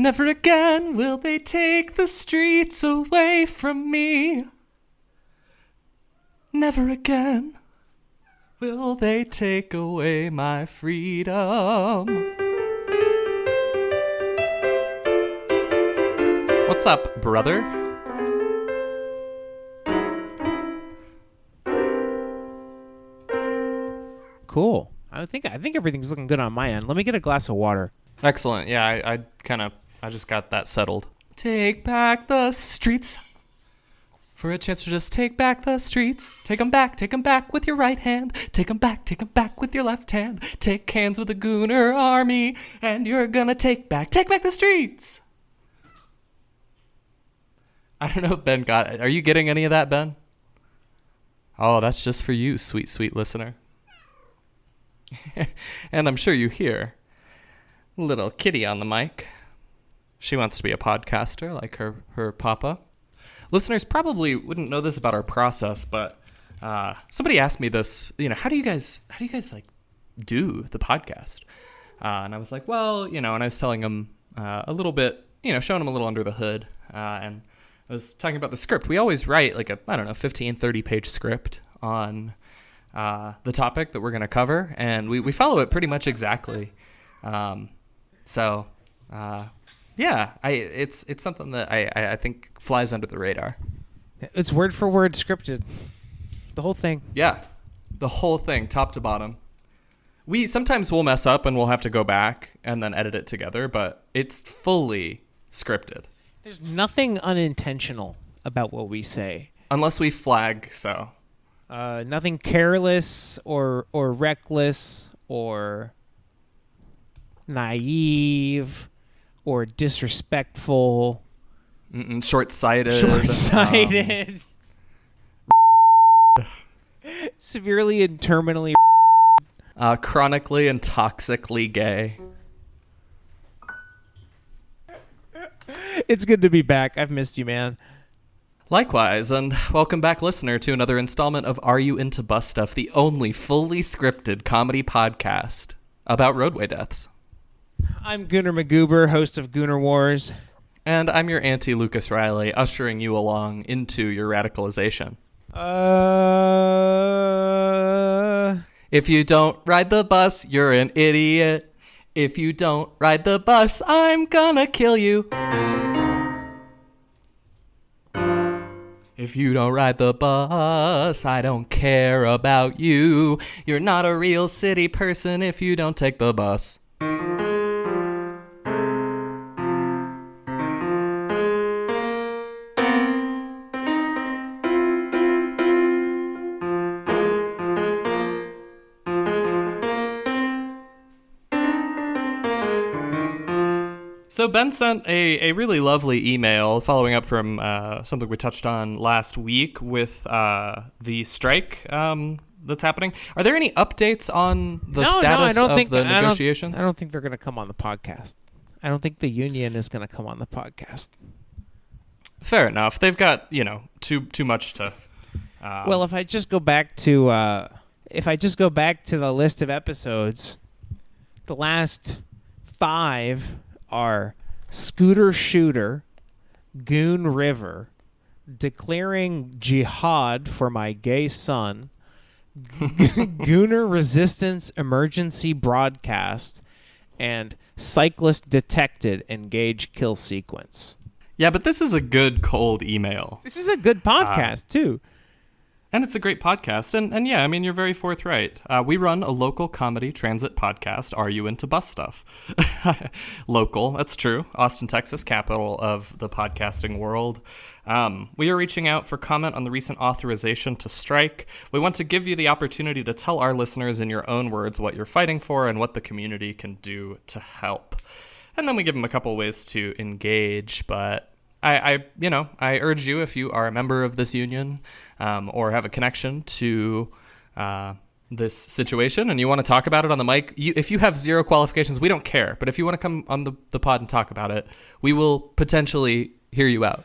Never again will they take the streets away from me. Never again will they take away my freedom. What's up, brother? Cool. I think everything's looking good on my end. Let me get a glass of water. Excellent. Yeah, I just got that settled. Take back the streets. For a chance to just take back the streets. Take 'em back with your right hand. Take 'em back with your left hand. Take hands with the Gooner army, and you're gonna take back the streets. I don't know if Ben got it. Are you getting any of that, Ben? Oh, that's just for you, sweet, sweet listener. And I'm sure you hear little kitty on the mic. She wants to be a podcaster like her papa. Listeners probably wouldn't know this about our process, but somebody asked me this, how do you guys like do the podcast? And I was like, well, and I was telling them a little bit, showing them a little under the hood. And I was talking about the script. We always write like 15, 30 page script on the topic that we're going to cover. And we follow it pretty much exactly. Yeah, it's something that I think flies under the radar. It's word for word scripted. The whole thing. Yeah, the whole thing, top to bottom. Sometimes we'll mess up and we'll have to go back and then edit it together, but it's fully scripted. There's nothing unintentional about what we say. Unless we flag so. Nothing careless or reckless or naive or disrespectful. Short-sighted. Severely and terminally chronically and toxically gay. It's good to be back. I've missed you, man. Likewise, and welcome back, listener, to another installment of Are You Into Bus Stuff, the only fully scripted comedy podcast about roadway deaths. I'm Gooner McGoober, host of Gooner Wars. And I'm your auntie, Lucas Riley, ushering you along into your radicalization. If you don't ride the bus, you're an idiot. If you don't ride the bus, I'm gonna kill you. If you don't ride the bus, I don't care about you. You're not a real city person if you don't take the bus. So Ben sent a really lovely email following up from something we touched on last week with the strike that's happening. Are there any updates on the status of the negotiations? I don't think they're going to come on the podcast. I don't think the union is going to come on the podcast. Fair enough. They've got, too much to... Well, if I just go back to the list of episodes, the last 5 are Scooter Shooter, Goon River, Declaring Jihad for My Gay Son, Gooner Resistance Emergency Broadcast, and Cyclist Detected Engage Kill Sequence. Yeah, but this is a good cold email. This is a good podcast, too. And it's a great podcast. And yeah, you're very forthright. We run a local comedy transit podcast. Are You Into Bus Stuff? Local, that's true. Austin, Texas, capital of the podcasting world. We are reaching out for comment on the recent authorization to strike. We want to give you the opportunity to tell our listeners in your own words what you're fighting for and what the community can do to help. And then we give them a couple ways to engage, but I urge you, if you are a member of this union or have a connection to this situation and you want to talk about it on the mic, if you have zero qualifications, we don't care. But if you want to come on the pod and talk about it, we will potentially hear you out.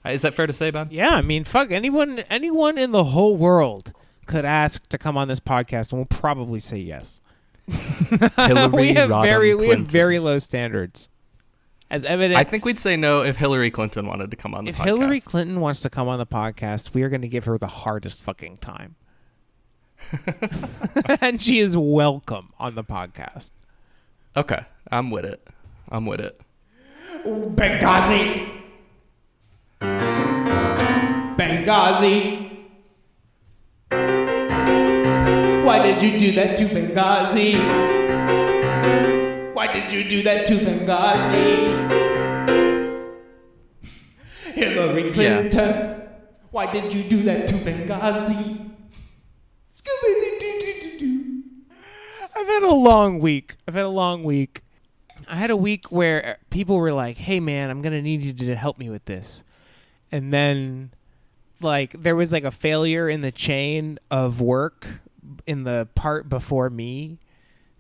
Is that fair to say, Ben? Yeah, fuck, anyone in the whole world could ask to come on this podcast, and we'll probably say yes. Hillary we have Rodham very Clinton. very low standards. As evident. I think we'd say no if Hillary Clinton wanted to come on the podcast. If Hillary Clinton wants to come on the podcast, we are going to give her the hardest fucking time. And she is welcome on the podcast. Okay, I'm with it. Benghazi. Benghazi. Why did you do that to Benghazi? Why did you do that to Benghazi? Hillary Clinton. Yeah. Why did you do that to Benghazi? Scooby-Doo-Doo-Doo-Doo. I've had a long week. I had a week where people were like, hey, man, I'm going to need you to help me with this. And then, like, there was, like, a failure in the chain of work in the part before me.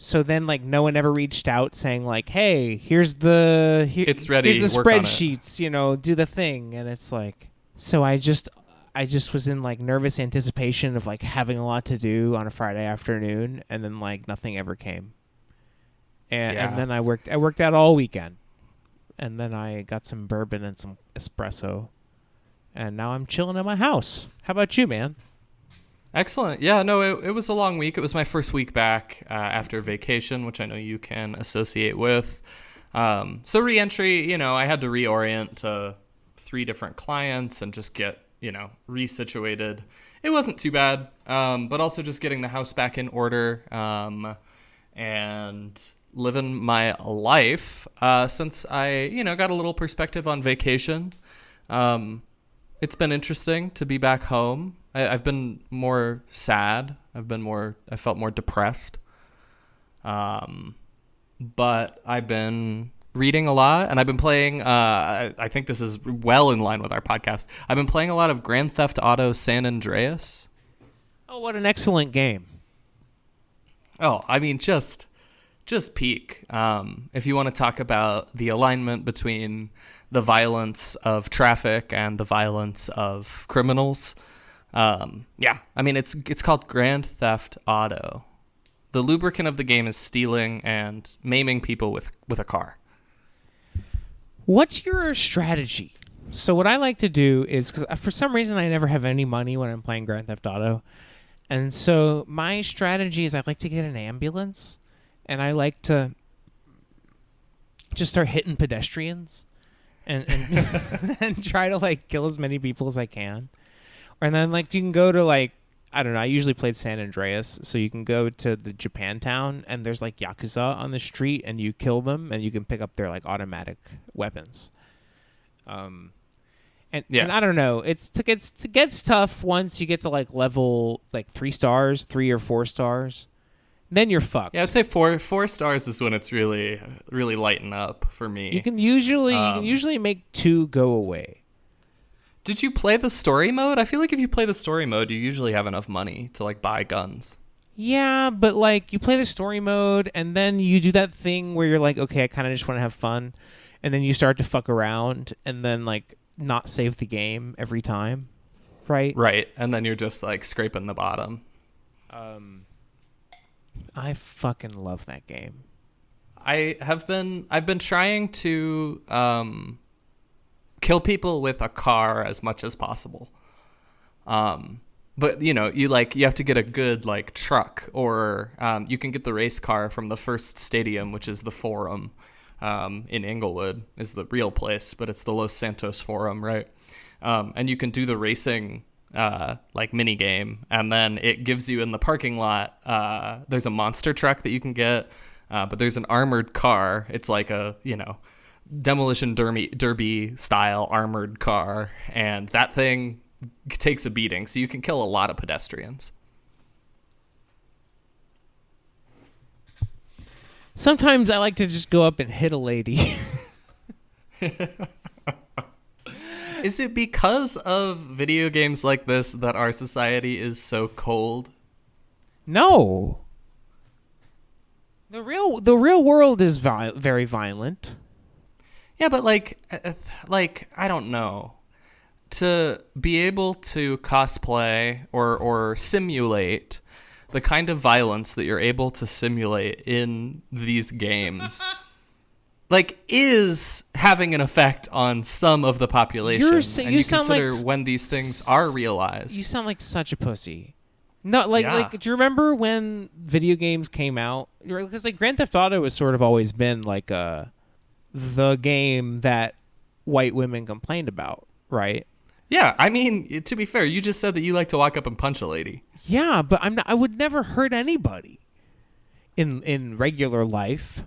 So then, like, no one ever reached out saying, like, hey, here's it's ready. Here's the work spreadsheets, you know, do the thing. And it's like, so I just was in, like, nervous anticipation of, like, having a lot to do on a Friday afternoon. And then, like, nothing ever came. And then I worked out all weekend. And then I got some bourbon and some espresso. And now I'm chilling at my house. How about you, man? Excellent. Yeah, no, it was a long week. It was my first week back after vacation, which I know you can associate with. So re-entry, I had to reorient to 3 different clients and just get, resituated. It wasn't too bad, but also just getting the house back in order and living my life since I, got a little perspective on vacation. It's been interesting to be back home. I've been more sad. I felt more depressed. But I've been reading a lot, and I've been playing, I think this is well in line with our podcast. I've been playing a lot of Grand Theft Auto San Andreas. Oh, what an excellent game. Oh, I mean, just peak. If you want to talk about the alignment between the violence of traffic and the violence of criminals, I mean, it's called Grand Theft Auto. The lubricant of the game is stealing and maiming people with a car. What's your strategy? So what I like to do is, because for some reason I never have any money when I'm playing Grand Theft Auto, and so my strategy is I like to get an ambulance, and I like to just start hitting pedestrians and and try to, like, kill as many people as I can. And then, like, you can go to, like, I don't know, I usually played San Andreas, so you can go to the Japantown, and there's, like, Yakuza on the street, and you kill them, and you can pick up their, like, automatic weapons. And I don't know, it gets tough once you get to, like, level, like, 3 stars, 3 or 4 stars. Then you're fucked. Yeah, I'd say 4 stars is when it's really, really lighten up for me. You can usually make 2 go away. Did you play the story mode? I feel like if you play the story mode, you usually have enough money to, like, buy guns. Yeah, but, like, you play the story mode, and then you do that thing where you're like, okay, I kind of just want to have fun, and then you start to fuck around, and then, like, not save the game every time, right? Right, and then you're just, like, scraping the bottom. I fucking love that game. I've been trying to kill people with a car as much as possible. But you have to get a good, like, truck, or you can get the race car from the first stadium, which is the Forum in Inglewood, is the real place, but it's the Los Santos Forum, right? And you can do the racing like mini game, and then it gives you in the parking lot, there's a monster truck that you can get, but there's an armored car. It's like a demolition derby style armored car, and that thing takes a beating, so you can kill a lot of pedestrians. Sometimes I like to just go up and hit a lady. Is it because of video games like this that our society is so cold? No. The real world is very violent. Yeah, but like I don't know. To be able to cosplay or simulate the kind of violence that you're able to simulate in these games like is having an effect on some of the population. And you consider like when these things are realized. You sound like such a pussy. No, Yeah. like, do you remember when video games came out? Because like Grand Theft Auto has sort of always been like the game that white women complained about, right? Yeah, I mean, to be fair, you just said that you like to walk up and punch a lady. Yeah, but I would never hurt anybody in regular life.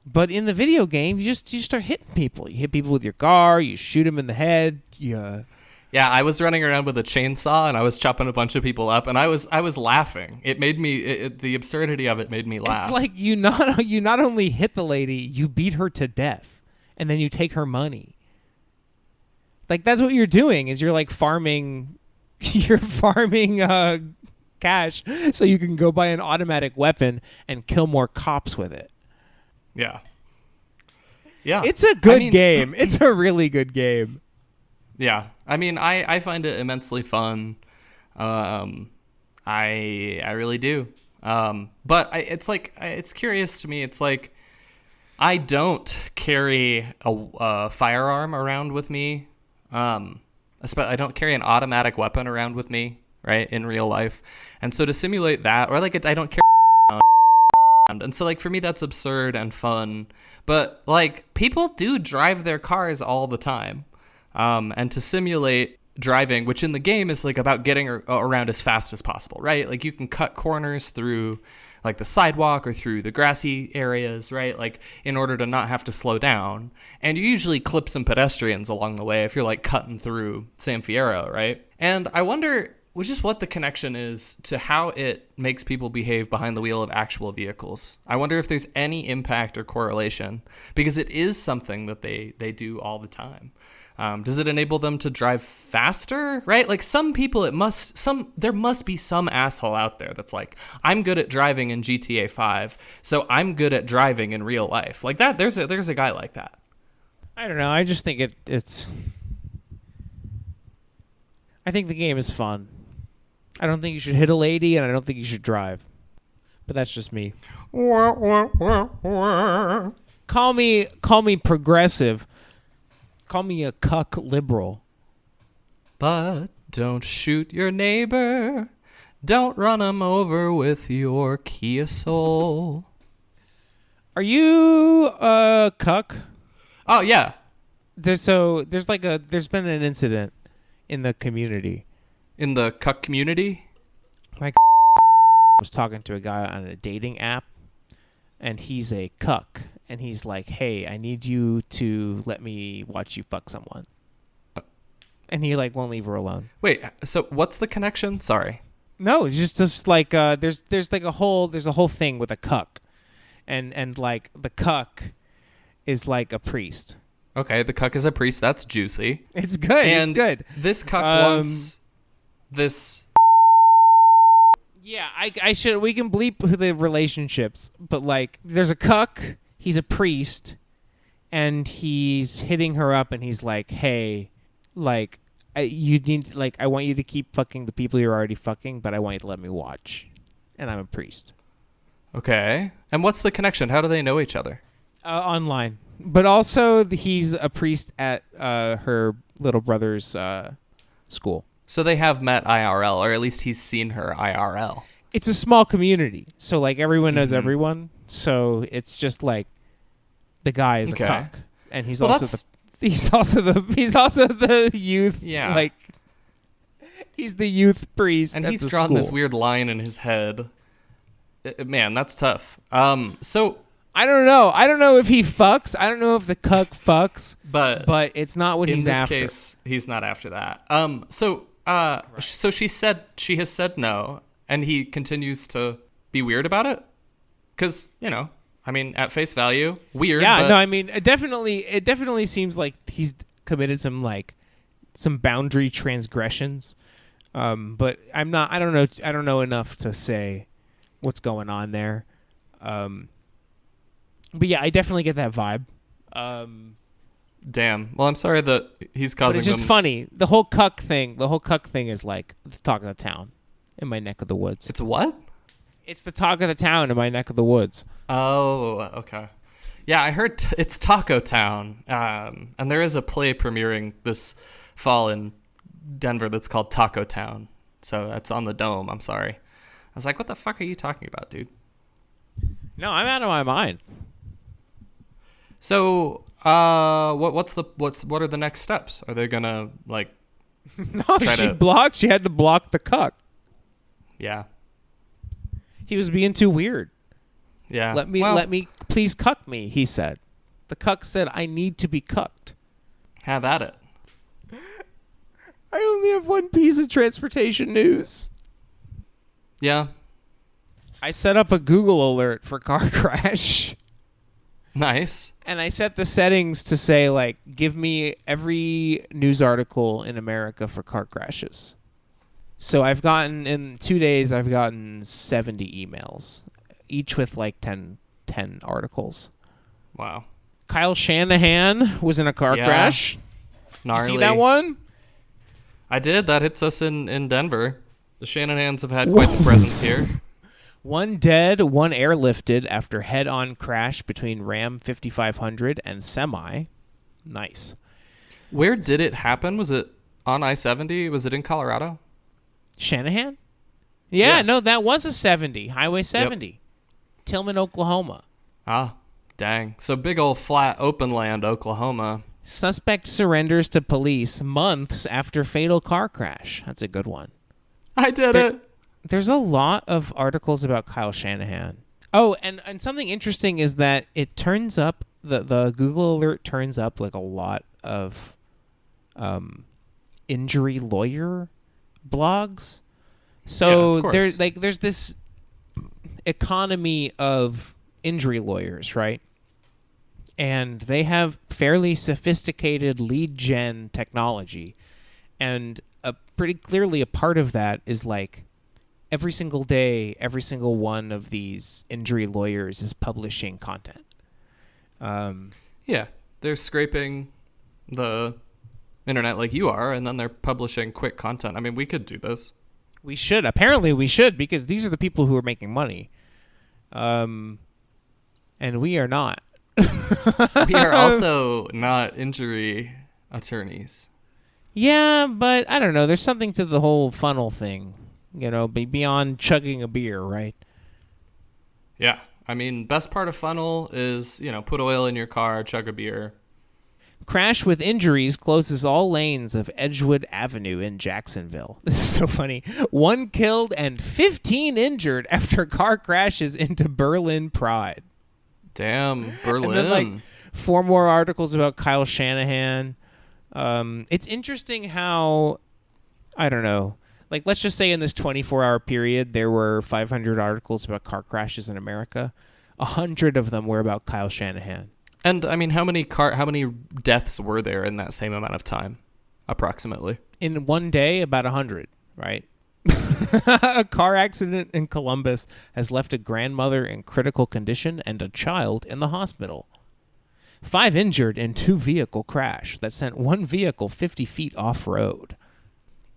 But in the video game, you start hitting people. You hit people with your car. You shoot them in the head. Yeah, I was running around with a chainsaw and I was chopping a bunch of people up, and I was laughing. It made me the absurdity of it made me laugh. It's like you not only hit the lady, you beat her to death, and then you take her money. Like that's what you're doing. Is you're like farming, cash so you can go buy an automatic weapon and kill more cops with it. Yeah. Yeah. It's a good game. It's a really good game. Yeah. I mean, I find it immensely fun. I really do. But it's curious to me. It's like I don't carry a firearm around with me. I don't carry an automatic weapon around with me, right, in real life. And so to simulate that, or like I don't carry and so like for me that's absurd and fun. But like people do drive their cars all the time. And to simulate driving, which in the game is like about getting around as fast as possible, right? Like you can cut corners through like the sidewalk or through the grassy areas, right? Like in order to not have to slow down. And you usually clip some pedestrians along the way if you're like cutting through San Fierro, right? And I wonder just what the connection is to how it makes people behave behind the wheel of actual vehicles. I wonder if there's any impact or correlation, because it is something that they do all the time. Does it enable them to drive faster? Right? Like some people, there must be some asshole out there that's like, I'm good at driving in GTA 5, so I'm good at driving in real life. Like that, there's a guy like that. I don't know. I just think I think the game is fun. I don't think you should hit a lady, and I don't think you should drive. But that's just me. Call me progressive. Call me a cuck liberal. But don't shoot your neighbor. Don't run him over with your Kia Soul. Are you a cuck? Oh yeah. There's been an incident in the community. In the cuck community? My was talking to a guy on a dating app, and he's a cuck. And he's like, hey, I need you to let me watch you fuck someone. And he like won't leave her alone. Wait, so what's the connection? Sorry. No, it's just like there's a whole thing with a cuck. And like the cuck is like a priest. Okay, the cuck is a priest. That's juicy. It's good. And it's good. This cuck wants this. Yeah, we can bleep the relationships, but like there's a cuck, he's a priest, and he's hitting her up, and he's like, hey, like I want you to keep fucking the people you're already fucking, but I want you to let me watch. And I'm a priest. Okay. And what's the connection? How do they know each other? Online. But also he's a priest at her little brother's school. So they have met IRL, or at least he's seen her IRL. It's a small community, so like everyone knows everyone. So it's just like the guy is a cuck, and he's also the youth. Yeah, like he's the youth priest, and at he's the drawn school. this weird line in his head. Man, that's tough. So I don't know. I don't know if he fucks. I don't know if the cuck fucks. But it's not what he's after. In this case, he's not after that. So she has said no, and he continues to be weird about it. Because I mean, at face value, weird. Yeah, but no, I mean, it definitely seems like he's committed some boundary transgressions. But I don't know enough to say what's going on there. But yeah, I definitely get that vibe. Damn. Well, I'm sorry that he's causing. But it's just funny. The whole cuck thing is like the talk of the town in my neck of the woods. It's what? It's the talk of the town in my neck of the woods. Oh, okay. Yeah, I heard it's Taco Town, and there is a play premiering this fall in Denver that's called Taco Town. So that's on the Dome. I'm sorry. I was like, what the fuck are you talking about, dude? No, I'm out of my mind. So, what are the next steps? Are they gonna like? No, she had to block the cuck. Yeah. He was being too weird. Yeah. Let me please cuck me, he said. The cuck said, I need to be cucked. Have at it. I only have one piece of transportation news. Yeah. I set up a Google alert for car crash. Nice. And I set the settings to say, like, give me every news article in America for car crashes. So in 2 days, I've gotten 70 emails, each with like 10 articles. Wow. Kyle Shanahan was in a car crash. Gnarly. You see that one? I did. That hits us in Denver. The Shanahans have had quite the presence here. One dead, one airlifted after head-on crash between Ram 5500 and Semi. Nice. Where did it happen? Was it on I-70? Was it in Colorado? Shanahan? Yeah, no, that was a 70. Highway 70. Yep. Tillman, Oklahoma. Ah, dang. So big old flat open land, Oklahoma. Suspect surrenders to police months after fatal car crash. That's a good one. I did it. There's a lot of articles about Kyle Shanahan. Oh, and something interesting is that it turns up, the Google alert turns up like a lot of injury lawyer blogs. So there's this economy of injury lawyers, right? And they have fairly sophisticated lead gen technology. And pretty clearly a part of that is like every single day, every single one of these injury lawyers is publishing content. Yeah, they're scraping the internet like you are, and then they're publishing quick content. I mean, we could do this. We should. Apparently we should, because these are the people who are making money. And we are not. We are also not injury attorneys. Yeah, but I don't know. There's something to the whole funnel thing, beyond chugging a beer, right? Yeah. I mean, best part of funnel is, put oil in your car, chug a beer. Crash with injuries closes all lanes of Edgewood Avenue in Jacksonville. This is so funny. 1 killed and 15 injured after car crashes into Berlin Pride. Damn, Berlin. And then, 4 more articles about Kyle Shanahan. It's interesting how, I don't know, let's just say in this 24-hour period, there were 500 articles about car crashes in America. 100 of them were about Kyle Shanahan. And I mean, how many deaths were there in that same amount of time, approximately? In one day, about 100, right? A car accident in Columbus has left a grandmother in critical condition and a child in the hospital. 5 injured in 2-vehicle crash that sent 1 vehicle 50 feet off-road.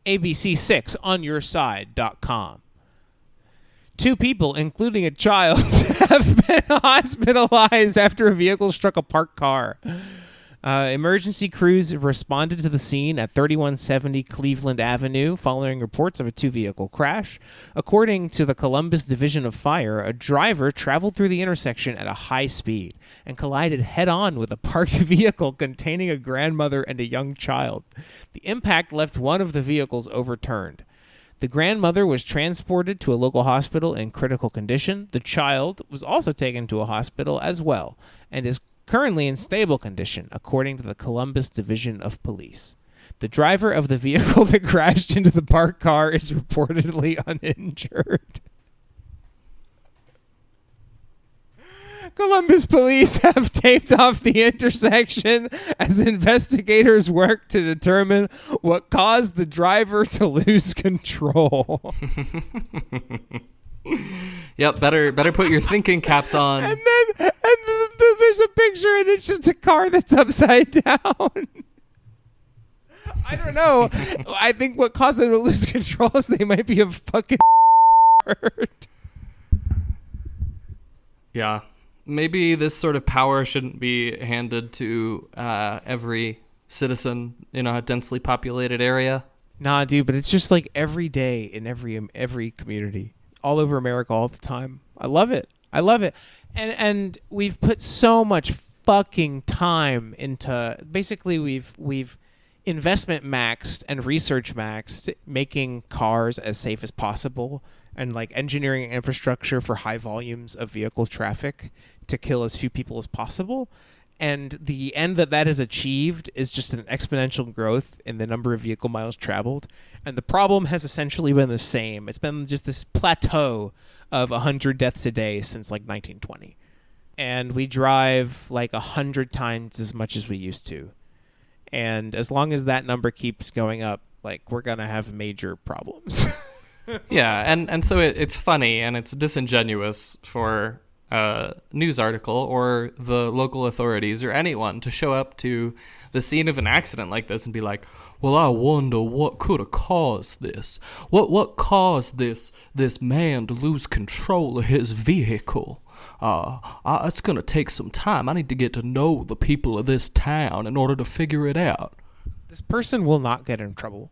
ABC6onyourside.com. 2 people, including a child, have been hospitalized after a vehicle struck a parked car. Emergency crews responded to the scene at 3170 Cleveland Avenue following reports of a 2-vehicle crash. According to the Columbus Division of Fire, a driver traveled through the intersection at a high speed and collided head-on with a parked vehicle containing a grandmother and a young child. The impact left one of the vehicles overturned. The grandmother was transported to a local hospital in critical condition. The child was also taken to a hospital as well and is currently in stable condition, according to the Columbus Division of Police. The driver of the vehicle that crashed into the parked car is reportedly uninjured. Columbus police have taped off the intersection as investigators work to determine what caused the driver to lose control. Yep, better put your thinking caps on. And then there's a picture and it's just a car that's upside down. I don't know. I think what caused them to lose control is they might be a fucking bird. Yeah. maybe this sort of power shouldn't be handed to every citizen in a densely populated area. Nah, dude, but it's just like every day in every community, all over America, all the time. I love it. I love it, and we've put so much fucking time into. Basically, we've investment maxed and research maxed, making cars as safe as possible, and like engineering infrastructure for high volumes of vehicle traffic to kill as few people as possible. And the end that is achieved is just an exponential growth in the number of vehicle miles traveled. And the problem has essentially been the same. It's been just this plateau of 100 deaths a day since like 1920. And we drive like 100 times as much as we used to. And as long as that number keeps going up, like, we're going to have major problems. Yeah, and so it's funny and it's disingenuous for a news article or the local authorities or anyone to show up to the scene of an accident like this and be like, well, I wonder what could have caused this. What caused this man to lose control of his vehicle? It's going to take some time. I need to get to know the people of this town in order to figure it out. This person will not get in trouble.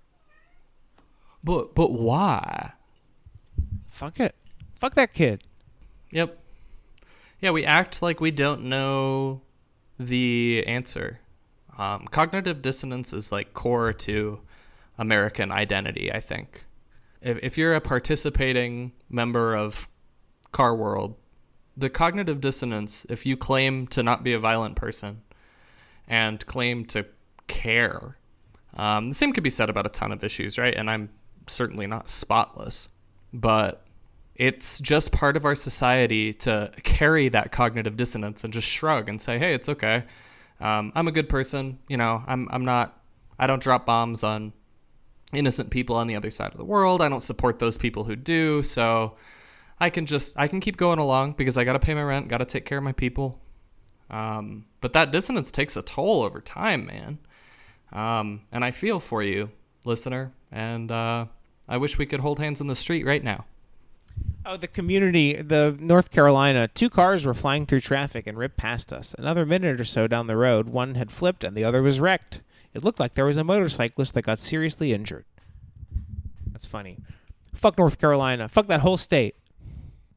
But why? Fuck it. Fuck that kid. Yep. Yeah, we act like we don't know the answer. Cognitive dissonance is like core to American identity, I think. If you're a participating member of Car World, the cognitive dissonance, if you claim to not be a violent person and claim to care, the same could be said about a ton of issues, right? And I'm certainly not spotless, but it's just part of our society to carry that cognitive dissonance and just shrug and say, hey, it's okay. I'm a good person. You know, I don't drop bombs on innocent people on the other side of the world. I don't support those people who do. So I can keep going along because I got to pay my rent, got to take care of my people. But that dissonance takes a toll over time, man. And I feel for you, listener. And I wish we could hold hands in the street right now. Oh, the North Carolina, 2 cars were flying through traffic and ripped past us. Another minute or so down the road, one had flipped and the other was wrecked. It looked like there was a motorcyclist that got seriously injured. That's funny. Fuck North Carolina. Fuck that whole state.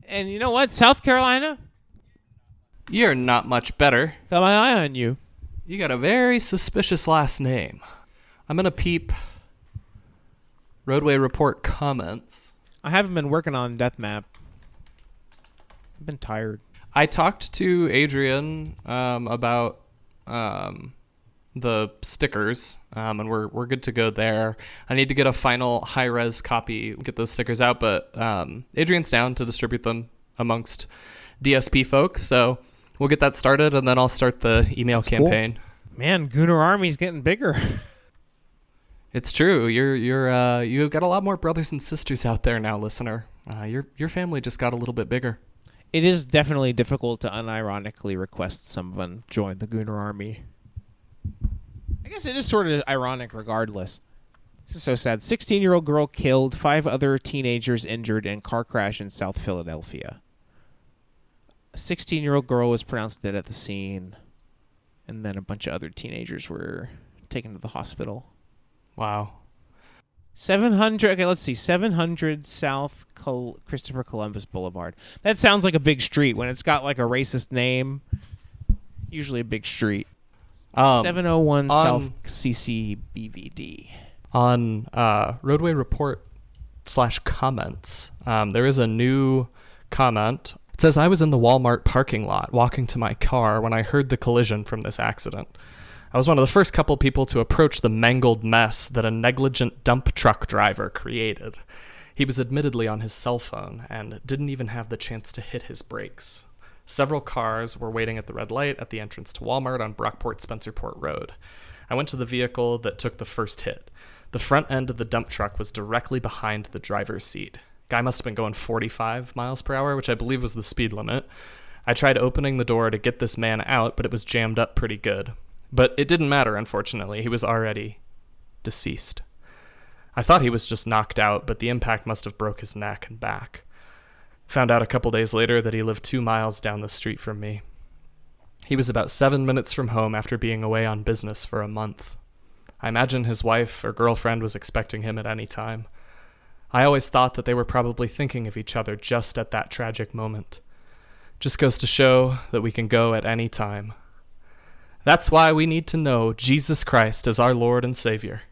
And you know what? South Carolina? You're not much better. Got my eye on you. You got a very suspicious last name. I'm going to peep Roadway Report comments. I haven't been working on Death Map. I've been tired. I talked to Adrian about the stickers, and we're good to go there. I need to get a final high-res copy, get those stickers out, but Adrian's down to distribute them amongst DSP folk, so we'll get that started, and then I'll start the email campaign. Cool. Man, Gooner Army's getting bigger. It's true. You've got a lot more brothers and sisters out there now, listener. Your family just got a little bit bigger. It is definitely difficult to unironically request someone join the Gooner Army. I guess it is sort of ironic regardless. This is so sad. 16-year-old girl killed, 5 other teenagers injured in car crash in South Philadelphia. A 16-year-old girl was pronounced dead at the scene, and then a bunch of other teenagers were taken to the hospital. Wow. 700. Okay, let's see. 700 South Christopher Columbus Boulevard. That sounds like a big street when it's got like a racist name. Usually a big street. 701 South CCBVD. On Roadway Report /comments, there is a new comment. It says, I was in the Walmart parking lot walking to my car when I heard the collision from this accident. I was one of the first couple people to approach the mangled mess that a negligent dump truck driver created. He was admittedly on his cell phone and didn't even have the chance to hit his brakes. Several cars were waiting at the red light at the entrance to Walmart on Brockport-Spencerport Road. I went to the vehicle that took the first hit. The front end of the dump truck was directly behind the driver's seat. Guy must have been going 45 miles per hour, which I believe was the speed limit. I tried opening the door to get this man out, but it was jammed up pretty good. But it didn't matter, unfortunately. He was already deceased. I thought he was just knocked out, but the impact must have broke his neck and back. Found out a couple days later that he lived 2 miles down the street from me. He was about 7 minutes from home after being away on business for a month. I imagine his wife or girlfriend was expecting him at any time. I always thought that they were probably thinking of each other just at that tragic moment. Just goes to show that we can go at any time. That's why we need to know Jesus Christ as our Lord and Savior.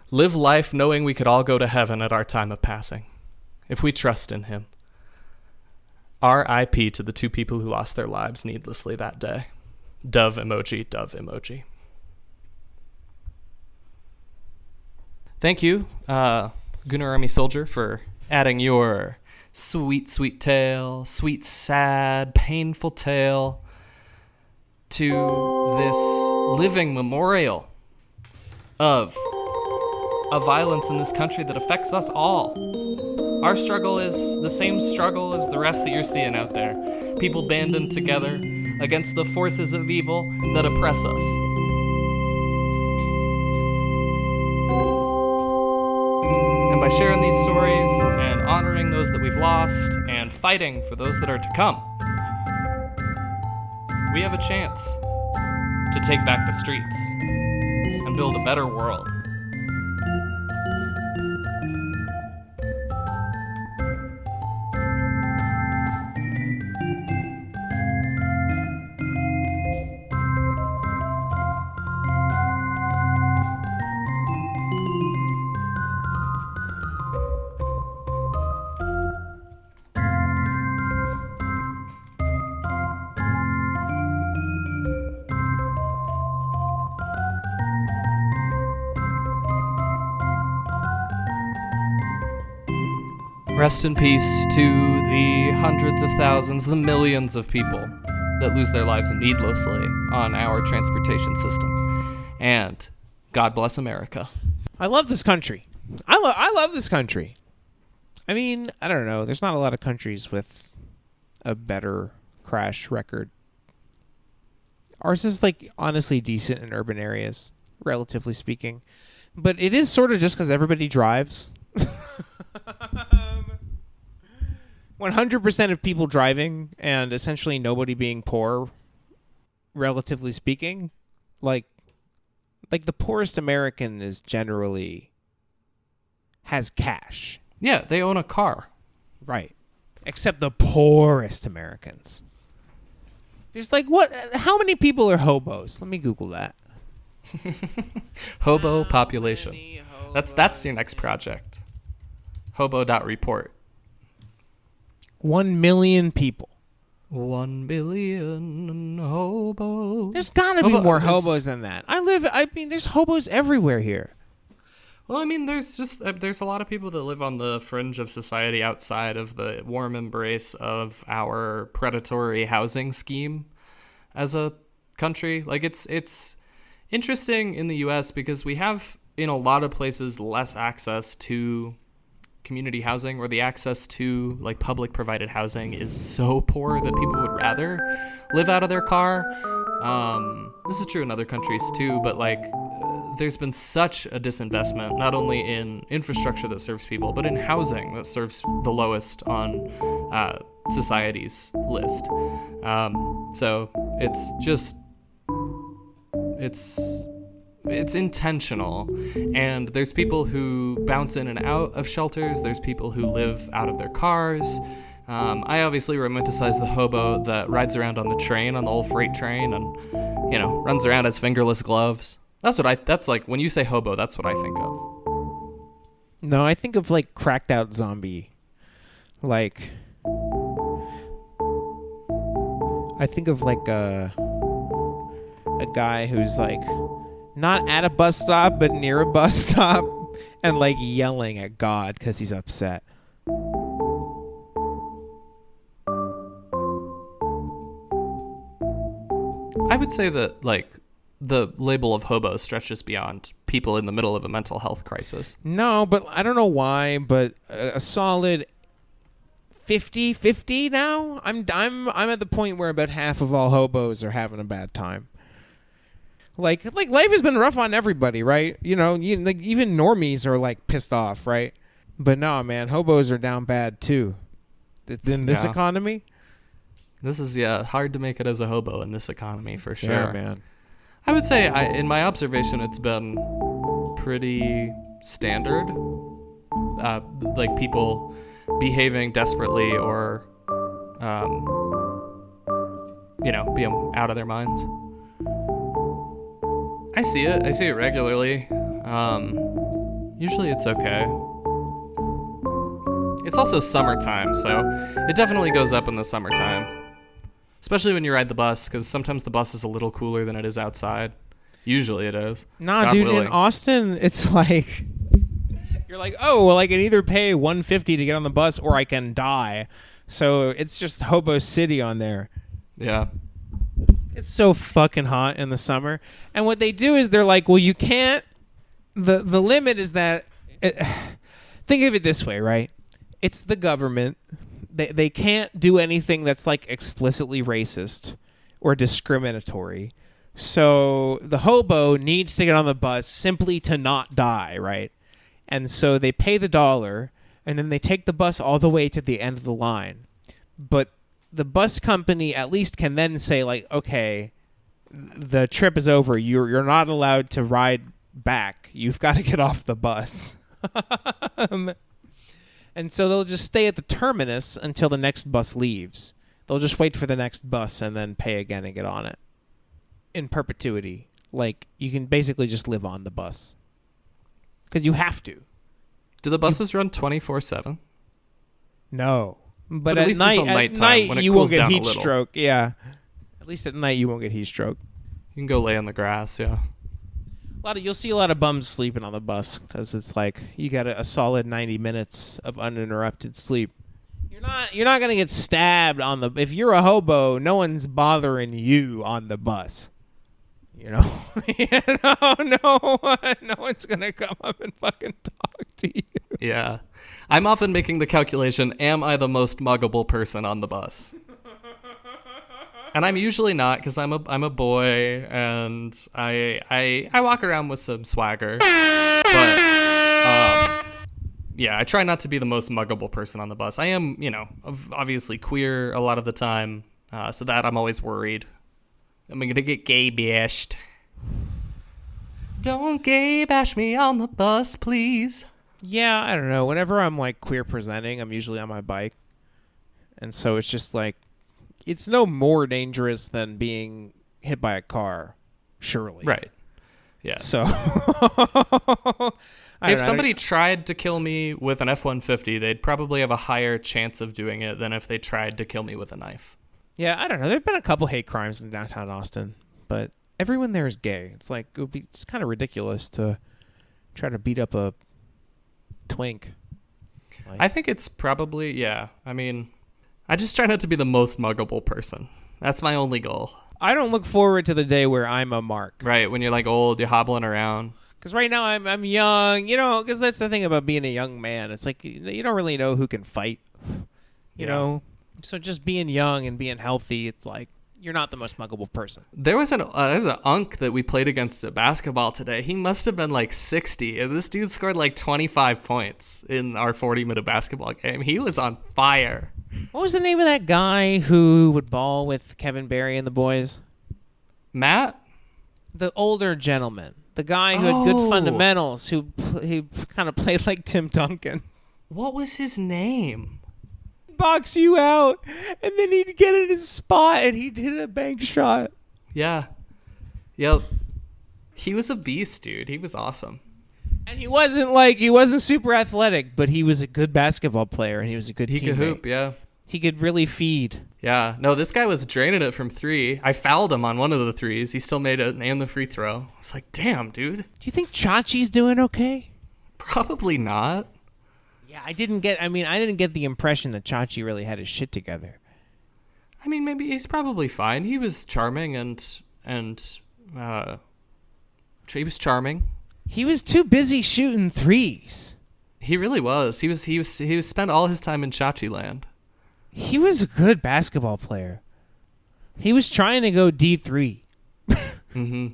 Live life knowing we could all go to heaven at our time of passing, if we trust in him. R.I.P. to the 2 people who lost their lives needlessly that day. Dove emoji, dove emoji. Thank you, Gunnar Army Soldier, for adding your sweet, sweet tale, sweet, sad, painful tale to this living memorial of a violence in this country that affects us all. Our struggle is the same struggle as the rest that you're seeing out there. People banding together against the forces of evil that oppress us. And by sharing these stories and honoring those that we've lost and fighting for those that are to come, we have a chance to take back the streets and build a better world. Rest in peace to the hundreds of thousands, the millions of people that lose their lives needlessly on our transportation system. And God bless America. I love this country. I love this country. I mean, I don't know. There's not a lot of countries with a better crash record. Ours is like honestly decent in urban areas, relatively speaking. But it is sort of just because everybody drives. 100% of people driving and essentially nobody being poor, relatively speaking. Like the poorest American is generally has cash. Yeah, they own a car. Right. Except the poorest Americans. There's like how many people are hobos? Let me Google that. Hobo population. That's your next project. Roadway.report. 1 million people. 1 billion hobos. There's gotta be more hobos than that. There's hobos everywhere here. Well, I mean, there's a lot of people that live on the fringe of society outside of the warm embrace of our predatory housing scheme as a country. Like, it's interesting in the U.S. because we have, in a lot of places, less access to community housing, or the access to like public provided housing is so poor that people would rather live out of their car. This is true in other countries too, but like there's been such a disinvestment, not only in infrastructure that serves people, but in housing that serves the lowest on society's list. So it's intentional, and there's people who bounce in and out of shelters. There's people who live out of their cars. I obviously romanticize the hobo that rides around on the train, on the old freight train, and runs around as fingerless gloves. That's like when you say hobo, that's what I think of. No, I think of like cracked out zombie. Like I think of like a guy who's like not at a bus stop, but near a bus stop, and like yelling at God because he's upset. I would say that like the label of hobo stretches beyond people in the middle of a mental health crisis. No, but I don't know why, but a solid 50-50 now. I'm at the point where about half of all hobos are having a bad time. Like life has been rough on everybody, right? Like even normies are like pissed off, right? But no, man, hobos are down bad too. in this Yeah. economy. This is hard to make it as a hobo in this economy for sure. Yeah, man. I would say, in my observation, it's been pretty standard. Like people behaving desperately or, being out of their minds. I see it regularly. Usually it's okay. It's also summertime, so it definitely goes up in the summertime. Especially when you ride the bus, because sometimes the bus is a little cooler than it is outside. Usually it is. Nah, God dude, willing. in Austin, it's like you're like, oh, well, I can either pay $150 to get on the bus or I can die. So it's just Hobo City on there. Yeah. It's so fucking hot in the summer. And what they do is they're like, well, you can't. The limit is that. Think of it this way, right? It's the government. They can't do anything that's like explicitly racist or discriminatory. So the hobo needs to get on the bus simply to not die, right? And so they pay the dollar and then they take the bus all the way to the end of the line. But the bus company at least can then say like, okay, the trip is over. You're not allowed to ride back. You've got to get off the bus. And so they'll just stay at the terminus until the next bus leaves. They'll just wait for the next bus and then pay again and get on it. In perpetuity. Like, you can basically just live on the bus. Because you have to. Do the buses run 24/7? No. But at at least night, until nighttime, night when it you cools won't get down a heat little. stroke. Yeah. At least at night you won't get heat stroke. You can go lay on the grass, yeah. You'll see a lot of bums sleeping on the bus because it's like you got a solid 90 minutes of uninterrupted sleep. You're not gonna get stabbed on the. If you're a hobo, no one's bothering you on the bus. You know, no one's gonna come up and fucking talk to you. Yeah. I'm often making the calculation, am I the most muggable person on the bus? And I'm usually not, because I'm a boy and I walk around with some swagger. But yeah, I try not to be the most muggable person on the bus. I am, obviously queer a lot of the time, so that I'm always worried. I'm gonna get gay bashed. Don't gay bash me on the bus, please. Yeah, I don't know. Whenever I'm like queer presenting, I'm usually on my bike, and so it's just like. It's no more dangerous than being hit by a car, surely. Right. Yeah. So, if somebody tried to kill me with an F-150, they'd probably have a higher chance of doing it than if they tried to kill me with a knife. Yeah, I don't know. There've been a couple hate crimes in downtown Austin, but everyone there is gay. It's like it's kind of ridiculous to try to beat up a twink. I think it's probably, yeah. I mean, I just try not to be the most muggable person. That's my only goal. I don't look forward to the day where I'm a mark. Right, when you're like old, you're hobbling around. Because right now I'm young, because that's the thing about being a young man. It's like you don't really know who can fight, you know? So just being young and being healthy, it's like you're not the most muggable person. There's an unk that we played against at basketball today. He must have been like 60, and this dude scored like 25 points in our 40-minute basketball game. He was on fire. What was the name of that guy who would ball with Kevin Barry and the boys? Matt? The older gentleman. The guy who had good fundamentals, who he kind of played like Tim Duncan. What was his name? Box you out, and then he'd get in his spot, and he'd hit a bank shot. Yeah. Yep. He was a beast, dude. He was awesome. And he wasn't super athletic, but he was a good basketball player, and he was a good teammate. He could hoop, yeah. He could really feed. Yeah. No, this guy was draining it from three. I fouled him on one of the threes. He still made it and the free throw. I was like, damn, dude. Do you think Chachi's doing okay? Probably not. Yeah, I didn't get the impression that Chachi really had his shit together. I mean, maybe he's probably fine. He was charming and he was charming. He was too busy shooting threes. He really was. He was spent all his time in Chachi land. He was a good basketball player. He was trying to go D3. Mm-hmm.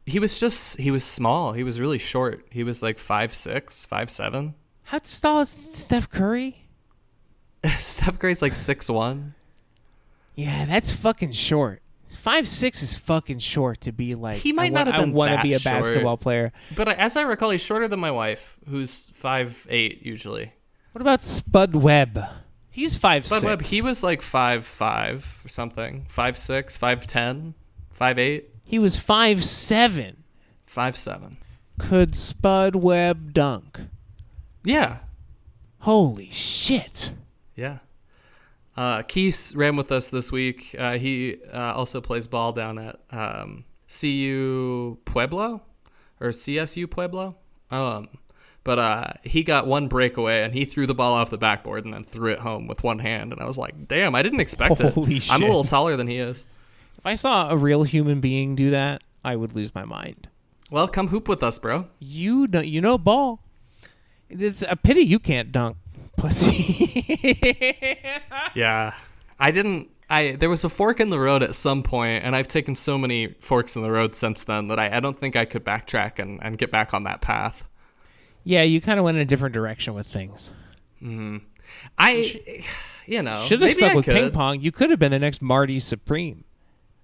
He was small. He was really short. He was like 5'6", 5'7". How tall is Steph Curry? Steph Curry's like 6'1". Yeah, that's fucking short. 5'6" is fucking short to be like. He might not have been I want to that be a short. basketball player. But as I recall, he's shorter than my wife, who's 5'8" usually. What about Spud Webb? He's 5'6". Spud Webb, he was like 5'5" or something. 5'6", 5'10", 5'8". He was 5'7". 5'7". Could Spud Webb dunk? Yeah. Holy shit. Yeah. Keith ran with us this week. He also plays ball down at CU Pueblo or CSU Pueblo. But he got one breakaway and he threw the ball off the backboard and then threw it home with one hand. And I was like, damn, I didn't expect Holy it. shit. I'm a little taller than he is. If I saw a real human being do that, I would lose my mind. Well, come hoop with us, bro. You know ball. It's a pity you can't dunk, pussy. Yeah. There was a fork in the road at some point, and I've taken so many forks in the road since then that I don't think I could backtrack and get back on that path. Yeah, you kind of went in a different direction with things. Mm-hmm. Should have stuck with ping pong. You could have been the next Marty Supreme.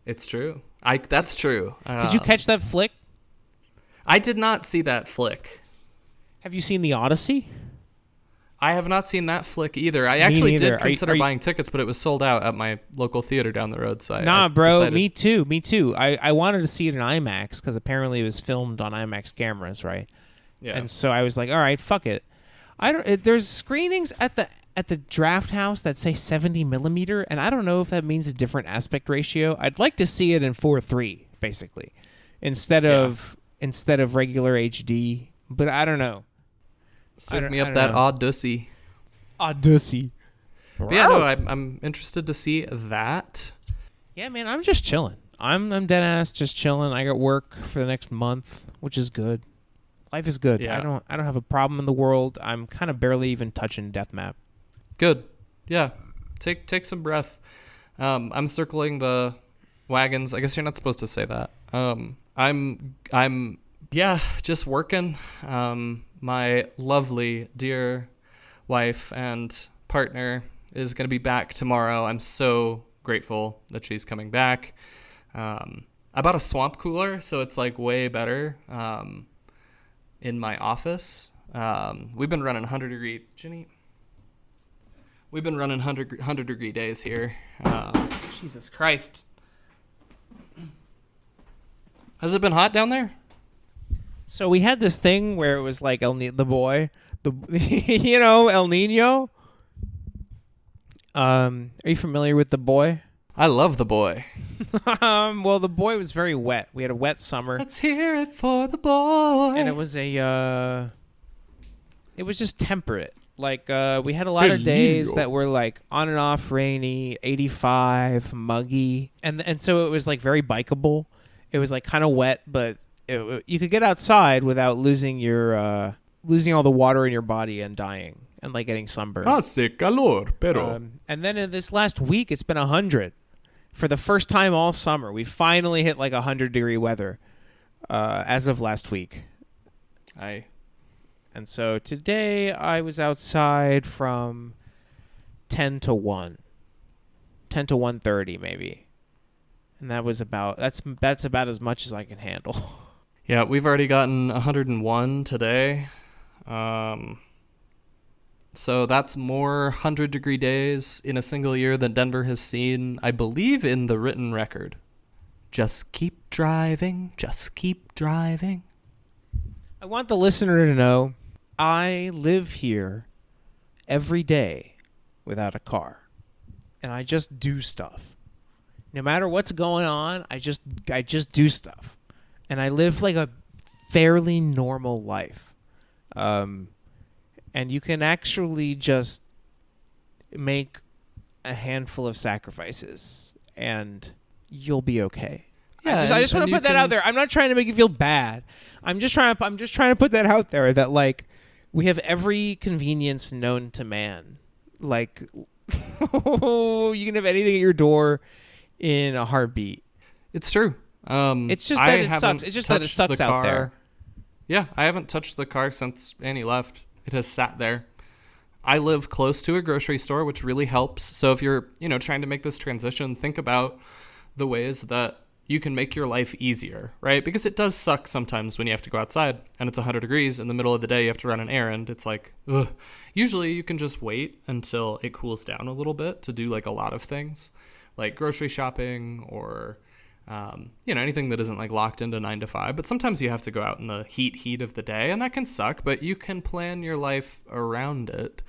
It's true. That's true. Did you catch that flick? I did not see that flick. Have you seen The Odyssey? I have not seen that flick either. I actually did consider are you, buying tickets, but it was sold out at my local theater down the road. So I bro, decided... me too. I wanted to see it in IMAX because apparently it was filmed on IMAX cameras, right? Yeah. And so I was like, all right, fuck it. There's screenings at the Draft House that say 70 millimeter, and I don't know if that means a different aspect ratio. I'd like to see it in 4:3, basically, instead of regular HD. But I don't know. Serve me up that Odyssey. Odyssey. But yeah, no, I'm interested to see that. Yeah, man, I'm just chilling. I'm dead ass just chilling. I got work for the next month, which is good. Life is good. Yeah. I don't have a problem in the world. I'm kind of barely even touching deathmap. Good. Yeah. Take some breath. I'm circling the wagons. I guess you're not supposed to say that. I'm just working. My lovely dear wife and partner is going to be back tomorrow. I'm so grateful that she's coming back. I bought a swamp cooler, so it's like way better in my office. We've been running 100-degree... Ginny? We've been running 100-degree days here. Jesus Christ. Has it been hot down there? So we had this thing where it was like El Nino. Are you familiar with The Boy? I love The Boy. Well, The Boy was very wet. We had a wet summer. Let's hear it for The Boy. And it was just temperate. Like, we had a lot of days that were like on and off rainy, 85, muggy. And so it was like very bikeable. It was like kind of wet, but you could get outside without losing all the water in your body and dying and like getting sunburned. Hace calor, pero. And then in this last week, it's been 100 for the first time all summer. We finally hit like 100-degree weather as of last week. And so today I was outside from 10 to 1, 10 to 1:30 maybe. And that's about as much as I can handle. Yeah, we've already gotten 101 today. So that's more 100-degree days in a single year than Denver has seen, I believe, in the written record. Just keep driving, just keep driving. I want the listener to know I live here every day without a car. And I just do stuff. No matter what's going on, I just do stuff. And I live like a fairly normal life. And you can actually just make a handful of sacrifices and you'll be okay. Yeah, I just want to put that out there. I'm not trying to make you feel bad. I'm just trying to put that out there that like we have every convenience known to man. Like you can have anything at your door in a heartbeat. It's true. It's just that it sucks. It's just that it sucks out there. Yeah, I haven't touched the car since Annie left. It has sat there. I live close to a grocery store, which really helps. So if you're, trying to make this transition, think about the ways that you can make your life easier, right? Because it does suck sometimes when you have to go outside and it's 100 degrees in the middle of the day, you have to run an errand. It's like, ugh. Usually you can just wait until it cools down a little bit to do like a lot of things, like grocery shopping or, anything that isn't like locked into 9 to 5. But sometimes you have to go out in the heat of the day, and that can suck, but you can plan your life around it.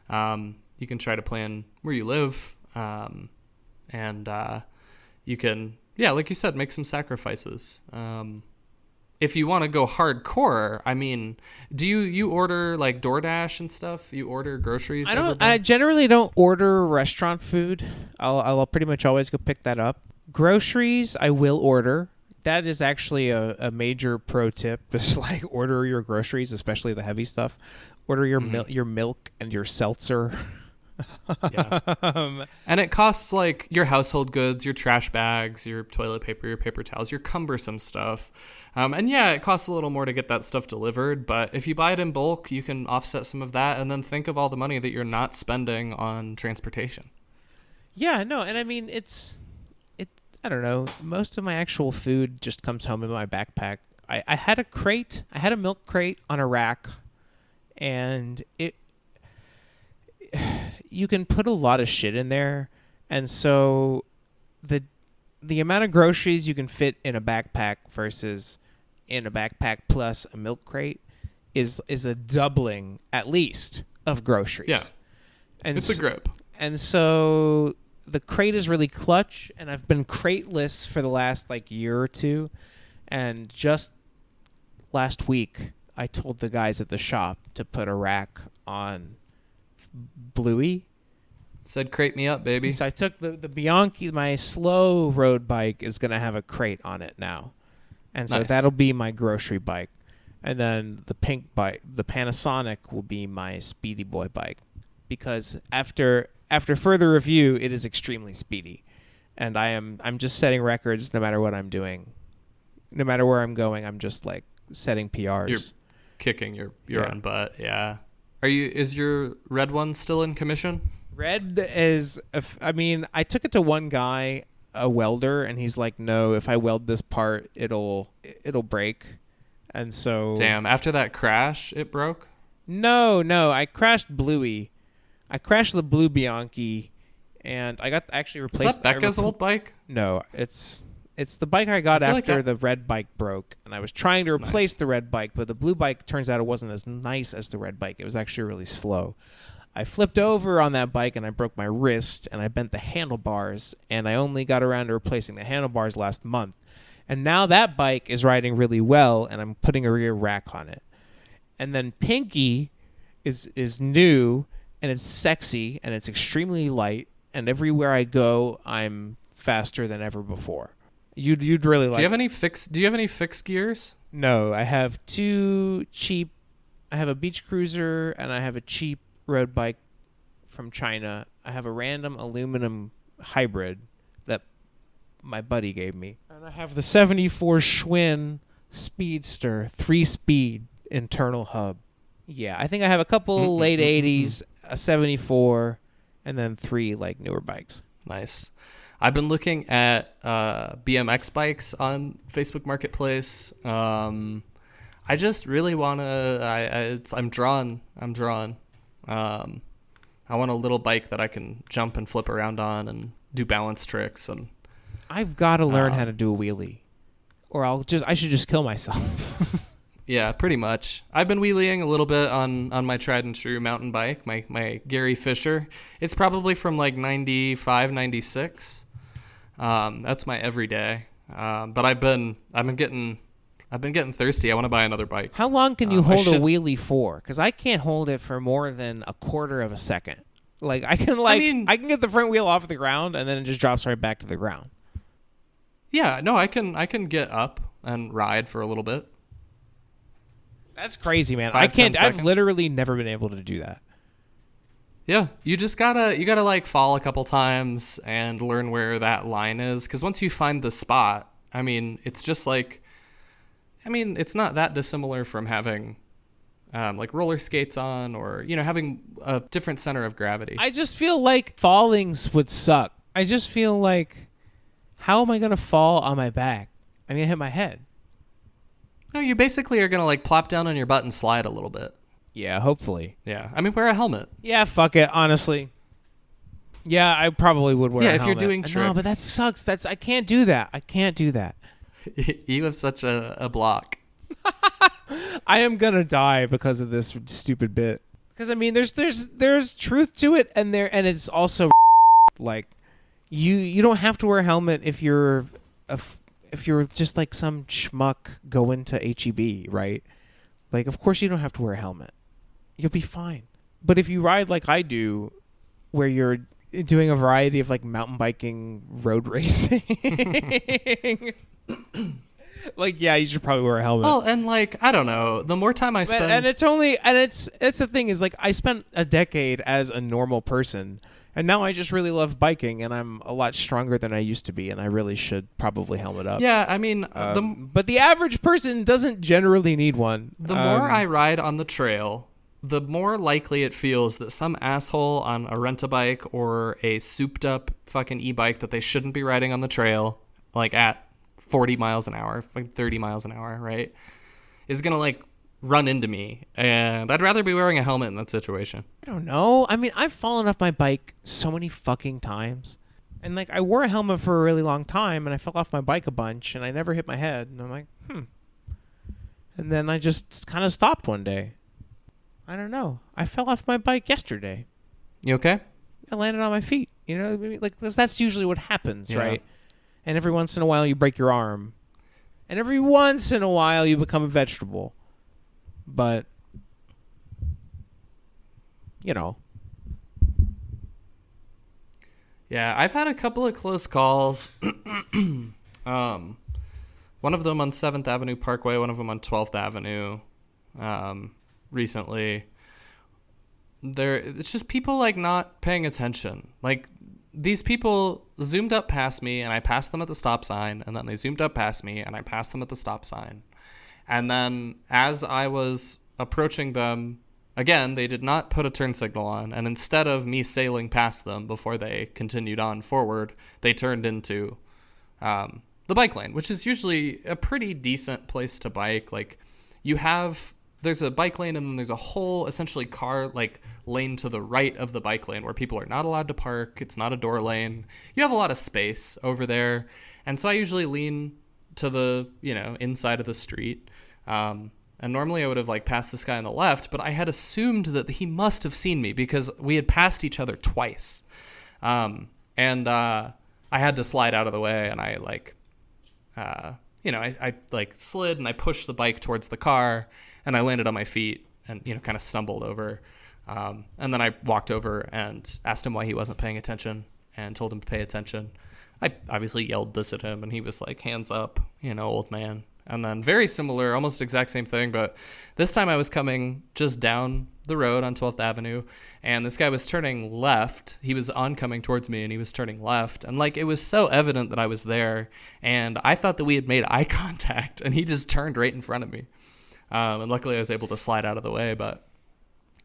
You can try to plan where you live, and you can, like you said, make some sacrifices. If you want to go hardcore, I mean, do you order like DoorDash and stuff? You order groceries? I generally don't order restaurant food. I'll pretty much always go pick that up. Groceries, I will order. That is actually a major pro tip. Just like order your groceries, especially the heavy stuff. Order your your milk and your seltzer. Yeah. And it costs like your household goods, your trash bags, your toilet paper, your paper towels, your cumbersome stuff. And yeah, it costs a little more to get that stuff delivered, but if you buy it in bulk, you can offset some of that and then think of all the money that you're not spending on transportation. Yeah, no, and I mean, I don't know, most of my actual food just comes home in my backpack. I had a milk crate on a rack, and you can put a lot of shit in there, and so the amount of groceries you can fit in a backpack versus in a backpack plus a milk crate is a doubling at least of groceries. Yeah, and it's a grip. And so the crate is really clutch, and I've been crateless for the last like year or two, and just last week I told the guys at the shop to put a rack on Bluey. Said crate me up, baby. So I took the Bianchi, my slow road bike is going to have a crate on it now. And so that'll be my grocery bike. And then the pink bike, the Panasonic, will be my Speedy Boy bike. Because after further review, it is extremely speedy. And I'm just setting records no matter what I'm doing. No matter where I'm going, I'm just like setting PRs. You're kicking your own butt, yeah. Is your red one still in commission? Red is, I took it to one guy, a welder, and he's like, no, if I weld this part, it'll break. And so... Damn, after that crash, it broke? No, I crashed Bluey. I crashed the Blue Bianchi, and I got actually replaced... Is that Becca's old bike? No, it's the bike I got after the red bike broke, and I was trying to replace the red bike, but the blue bike, turns out it wasn't as nice as the red bike. It was actually really slow. I flipped over on that bike, and I broke my wrist, and I bent the handlebars, and I only got around to replacing the handlebars last month. And now that bike is riding really well, and I'm putting a rear rack on it. And then Pinky is new, and it's sexy, and it's extremely light, and everywhere I go, I'm faster than ever before. You'd really like. Do you have any fixed gears? No, I have two cheap. I have a beach cruiser, and I have a cheap road bike from China. I have a random aluminum hybrid that my buddy gave me, and I have the 74 Schwinn Speedster 3-speed internal hub. Yeah, I think I have a couple late 80s, a 74, and then 3 like newer bikes. Nice. I've been looking at BMX bikes on Facebook Marketplace. I just really want to. I'm drawn. I want a little bike that I can jump and flip around on and do balance tricks. And I've got to learn how to do a wheelie, or I should just kill myself. Yeah, pretty much. I've been wheeling a little bit on my tried and true mountain bike, my Gary Fisher. It's probably from like 95, 96. That's my everyday. But I've been getting thirsty. I want to buy another bike. How long can you hold a wheelie for? Because I can't hold it for more than a quarter of a second. Like I can get the front wheel off the ground and then it just drops right back to the ground. Yeah, no, I can get up and ride for a little bit. That's crazy, man. 5, 10 seconds. I've literally never been able to do that. Yeah, you gotta like fall a couple times and learn where that line is. Because once you find the spot, it's just like, it's not that dissimilar from having like roller skates on, or having a different center of gravity. I just feel like fallings would suck. I just feel like, how am I gonna fall on my back? I'm gonna hit my head. No, you basically are gonna like plop down on your butt and slide a little bit. Yeah, hopefully. Yeah, I mean, wear a helmet. Yeah, fuck it. Honestly. Yeah, I probably would wear a helmet. Yeah, if you're doing tricks. No, but that sucks. I can't do that. I can't do that. You have such a block. I am gonna die because of this stupid bit. Because I mean, there's truth to it, and it's also like you don't have to wear a helmet if you're just like some schmuck going to HEB, right? Like, of course you don't have to wear a helmet. You'll be fine. But if you ride like I do, where you're doing a variety of like mountain biking, road racing. Like, yeah, you should probably wear a helmet. Well, and like, I don't know, the more time I spend, it's the thing is, like, I spent a decade as a normal person, and now I just really love biking, and I'm a lot stronger than I used to be, and I really should probably helmet up. Yeah, I mean, but the average person doesn't generally need one. The more I ride on the trail, the more likely it feels that some asshole on a rent-a-bike or a souped-up fucking e-bike that they shouldn't be riding on the trail, like at 40 miles an hour, like 30 miles an hour, right, is going to like run into me. And I'd rather be wearing a helmet in that situation. I don't know. I mean, I've fallen off my bike so many fucking times. And like, I wore a helmet for a really long time, and I fell off my bike a bunch, and I never hit my head. And I'm like, And then I just kind of stopped one day. I don't know. I fell off my bike yesterday. You okay? I landed on my feet. You know, like that's usually what happens, Yeah. right? And every once in a while you break your arm. And every once in a while you become a vegetable. But, you know. Yeah, I've had a couple of close calls. One of them on 7th Avenue Parkway, one of them on 12th Avenue recently. It's just people like not paying attention. Like, these people zoomed up past me, and I passed them at the stop sign, and then they zoomed up past me, and I passed them at the stop sign. And then as I was approaching them, again, they did not put a turn signal on, and instead of me sailing past them before they continued on forward, they turned into the bike lane, which is usually a pretty decent place to bike. Like, there's a bike lane, and then there's a whole essentially car like lane to the right of the bike lane where people are not allowed to park. It's not a door lane. You have a lot of space over there. And so I usually lean to the, inside of the street. And normally I would have like passed this guy on the left, but I had assumed that he must have seen me because we had passed each other twice. I had to slide out of the way, and I like slid and I pushed the bike towards the car, and I landed on my feet and, kind of stumbled over. And then I walked over and asked him why he wasn't paying attention and told him to pay attention. I obviously yelled this at him, and he was like, hands up, old man. And then very similar, almost exact same thing, but this time I was coming just down the road on 12th Avenue, and this guy was turning left. He was oncoming towards me, and he was turning left. And like, it was so evident that I was there, and I thought that we had made eye contact, and he just turned right in front of me. And luckily I was able to slide out of the way, but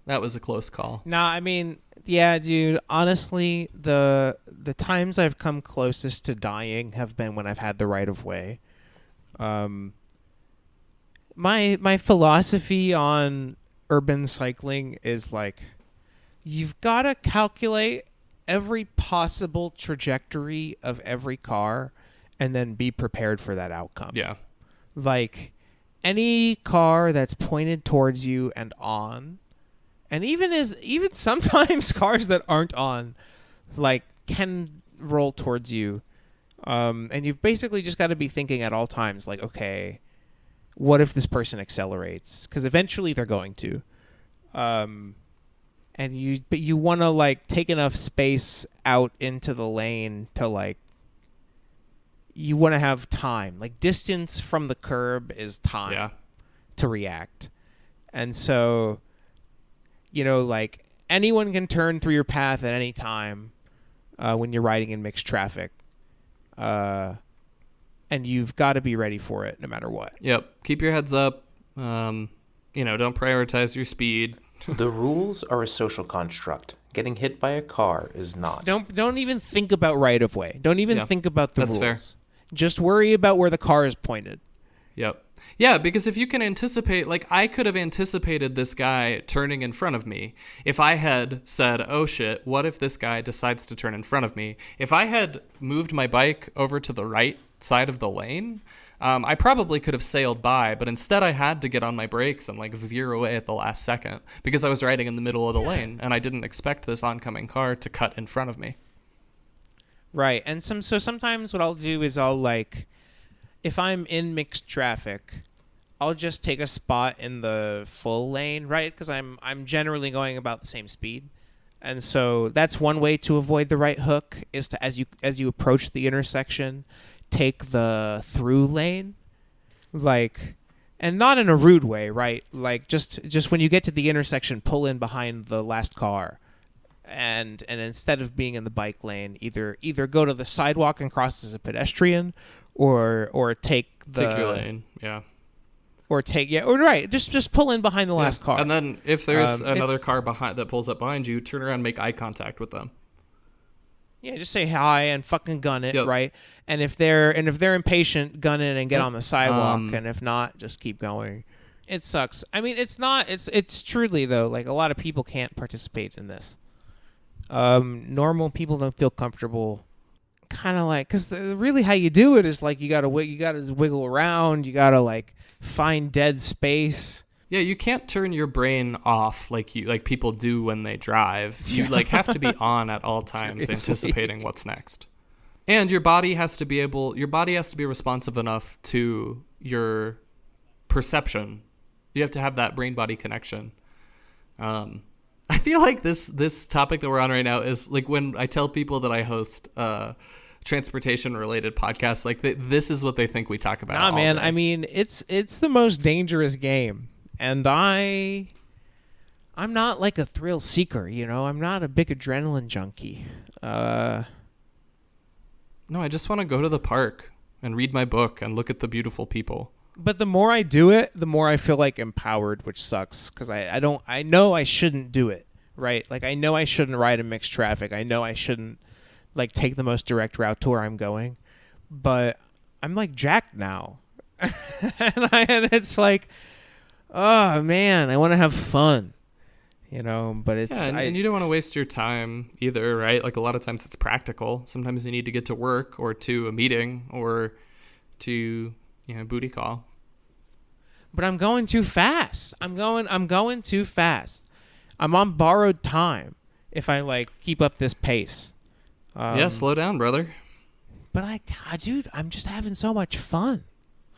that was a close call. Nah, I mean, yeah, dude, honestly, the times I've come closest to dying have been when I've had the right of way. My philosophy on urban cycling is like, you've got to calculate every possible trajectory of every car and then be prepared for that outcome. Yeah. Like, any car that's pointed towards you and on, and even sometimes cars that aren't on, like, can roll towards you. And you've basically just got to be thinking at all times, like, okay, what if this person accelerates? Because eventually they're going to. But you want to, like, take enough space out into the lane to, like, you want to have time. Like, distance from the curb is time to react. And so, like, anyone can turn through your path at any time when you're riding in mixed traffic. And you've got to be ready for it no matter what. Yep. Keep your heads up. don't prioritize your speed. The rules are a social construct. Getting hit by a car is not. Don't even think about right of way. Don't even think about the that's rules. fair. Just worry about where the car is pointed. Yep. Yeah, because if you can anticipate, like I could have anticipated this guy turning in front of me. If I had said, oh shit, what if this guy decides to turn in front of me? If I had moved my bike over to the right side of the lane, I probably could have sailed by, but instead I had to get on my brakes and like veer away at the last second because I was riding in the middle of the lane and I didn't expect this oncoming car to cut in front of me. Right. And sometimes what I'll do is I'll like, if I'm in mixed traffic, I'll just take a spot in the full lane, right? Because I'm generally going about the same speed. And so that's one way to avoid the right hook is to as you approach the intersection, take the through lane, like, and not in a rude way, right? Like just when you get to the intersection, pull in behind the last car, and instead of being in the bike lane, either go to the sidewalk and cross as a pedestrian, or take your lane, yeah. Or right. Just pull in behind the last car. And then if there's another car behind that pulls up behind you, turn around and make eye contact with them. Yeah, just say hi and fucking gun it, right? And if they're impatient, gun it and get on the sidewalk. And if not, just keep going. It sucks. I mean, it's truly though, like a lot of people can't participate in this. Normal people don't feel comfortable. Kind of like, because really how you do it is like you gotta wiggle around. You gotta like find dead space. Yeah, you can't turn your brain off like people do when they drive. You like have to be on at all times, Seriously. anticipating what's next. And your body has to be responsive enough to your perception. You have to have that brain body connection. I feel like this topic that we're on right now is like when I tell people that I host transportation related podcasts, like this is what they think we talk about. Nah, man. Day. I mean, it's the most dangerous game. And I'm not like a thrill seeker, I'm not a big adrenaline junkie. No, I just want to go to the park and read my book and look at the beautiful people. But the more I do it, the more I feel like empowered, which sucks because I know I shouldn't do it, right? Like I know I shouldn't ride in mixed traffic. I know I shouldn't like take the most direct route to where I'm going, but I'm like jacked now, and it's like, oh man, I want to have fun, but it's and you don't want to waste your time either, right? Like a lot of times it's practical. Sometimes you need to get to work or to a meeting or to booty call. But I'm going too fast. I'm going too fast. I'm on borrowed time if I like keep up this pace. Slow down, brother. But dude, I'm just having so much fun.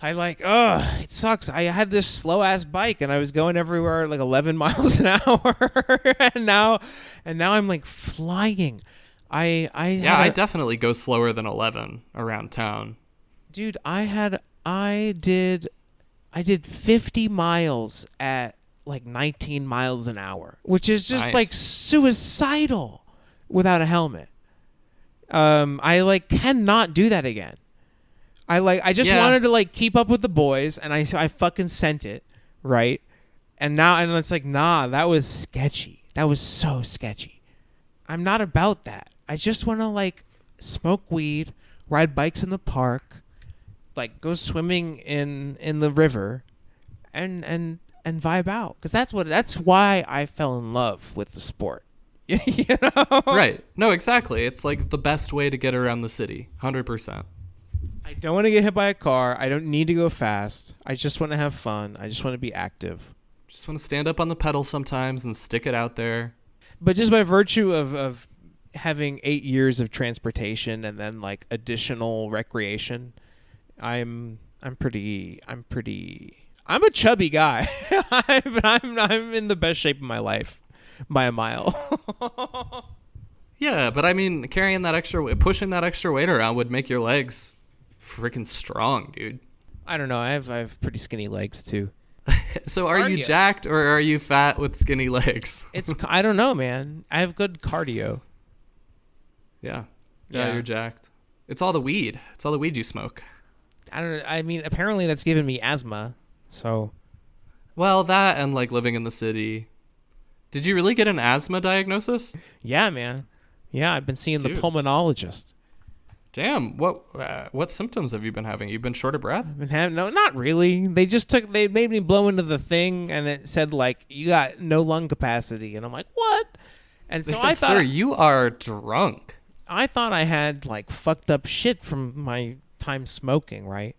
It sucks. I had this slow ass bike and I was going everywhere like 11 miles an hour, and now I'm like flying. I definitely go slower than 11 around town. Dude, I did 50 miles at like 19 miles an hour, which is just Nice. like suicidal without a helmet. I like cannot do that again. I just wanted to like keep up with the boys, and I fucking sent it, right? And it's like, nah, that was sketchy. That was so sketchy. I'm not about that. I just want to like smoke weed, ride bikes in the park, like go swimming in the river, and vibe out. Because that's why I fell in love with the sport. Right. No, exactly. It's like the best way to get around the city. 100%. I don't want to get hit by a car. I don't need to go fast. I just want to have fun. I just want to be active. Just want to stand up on the pedal sometimes and stick it out there. But just by virtue of having 8 years of transportation and then like additional recreation, I'm a chubby guy. I'm in the best shape of my life by a mile. Yeah, but I mean, pushing that extra weight around would make your legs freaking strong, dude. I don't know. I have pretty skinny legs too. So are you jacked or are you fat with skinny legs? I don't know, man. I have good cardio. Yeah, you're jacked. It's all the weed. It's all the weed you smoke. I don't know. I mean, apparently that's given me asthma. So, Well, that and like living in the city. Did you really get an asthma diagnosis? Yeah, man. Yeah, I've been seeing Dude. the pulmonologist. Damn, what symptoms have you been having? You've been short of breath? No, not really. They made me blow into the thing, and it said like you got no lung capacity, and I'm like, what? And They so said, I thought, sir, you are drunk. I thought I had like fucked up shit from my time smoking, right?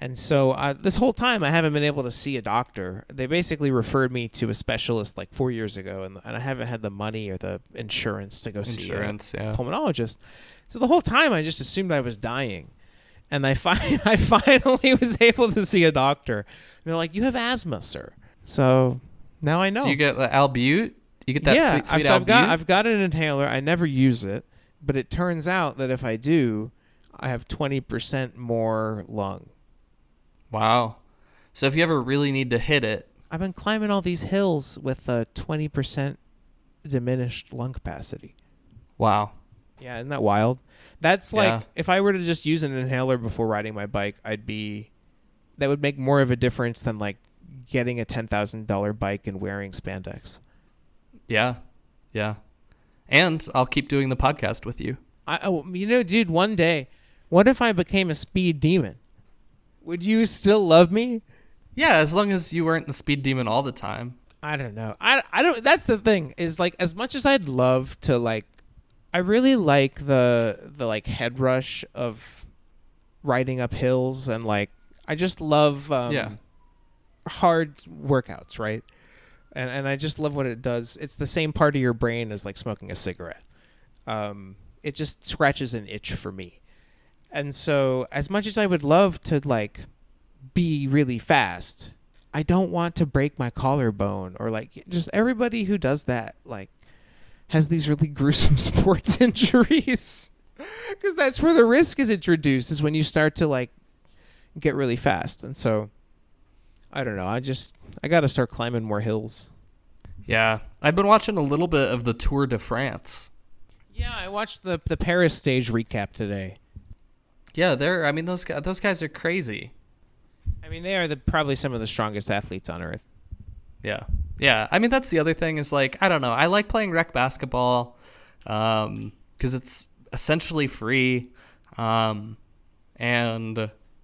And so this whole time I haven't been able to see a doctor. They basically referred me to a specialist like 4 years ago, and I haven't had the money or the insurance to go see a pulmonologist. So the whole time I just assumed I was dying. And I finally was able to see a doctor. And they're like, you have asthma, sir. So now I know. So you get the Albute? You get that sweet so Albute? I've got an inhaler. I never use it. But it turns out that if I do, I have 20% more lung. Wow. So if you ever really need to hit it. I've been climbing all these hills with a 20% diminished lung capacity. Wow. Yeah, isn't that wild? That's like, if I were to just use an inhaler before riding my bike, that would make more of a difference than like getting a $10,000 bike and wearing spandex. Yeah. Yeah. And I'll keep doing the podcast with you. Dude, one day, what if I became a speed demon? Would you still love me? Yeah, as long as you weren't the speed demon all the time. I don't know. I don't. That's the thing. Is like as much as I'd love to like, I really like the like head rush of riding up hills and like I just love hard workouts, right? And I just love what it does. It's the same part of your brain as like smoking a cigarette. It just scratches an itch for me. And so as much as I would love to like be really fast, I don't want to break my collarbone or like just everybody who does that like has these really gruesome sports injuries. Because that's where the risk is introduced, is when you start to like get really fast. And so I don't know. I got to start climbing more hills. Yeah. I've been watching a little bit of the Tour de France. Yeah, I watched the Paris stage recap today. Yeah, those guys are crazy. I mean, they are probably some of the strongest athletes on earth. Yeah. Yeah. I mean, that's the other thing is like, I don't know. I like playing rec basketball because it's essentially free and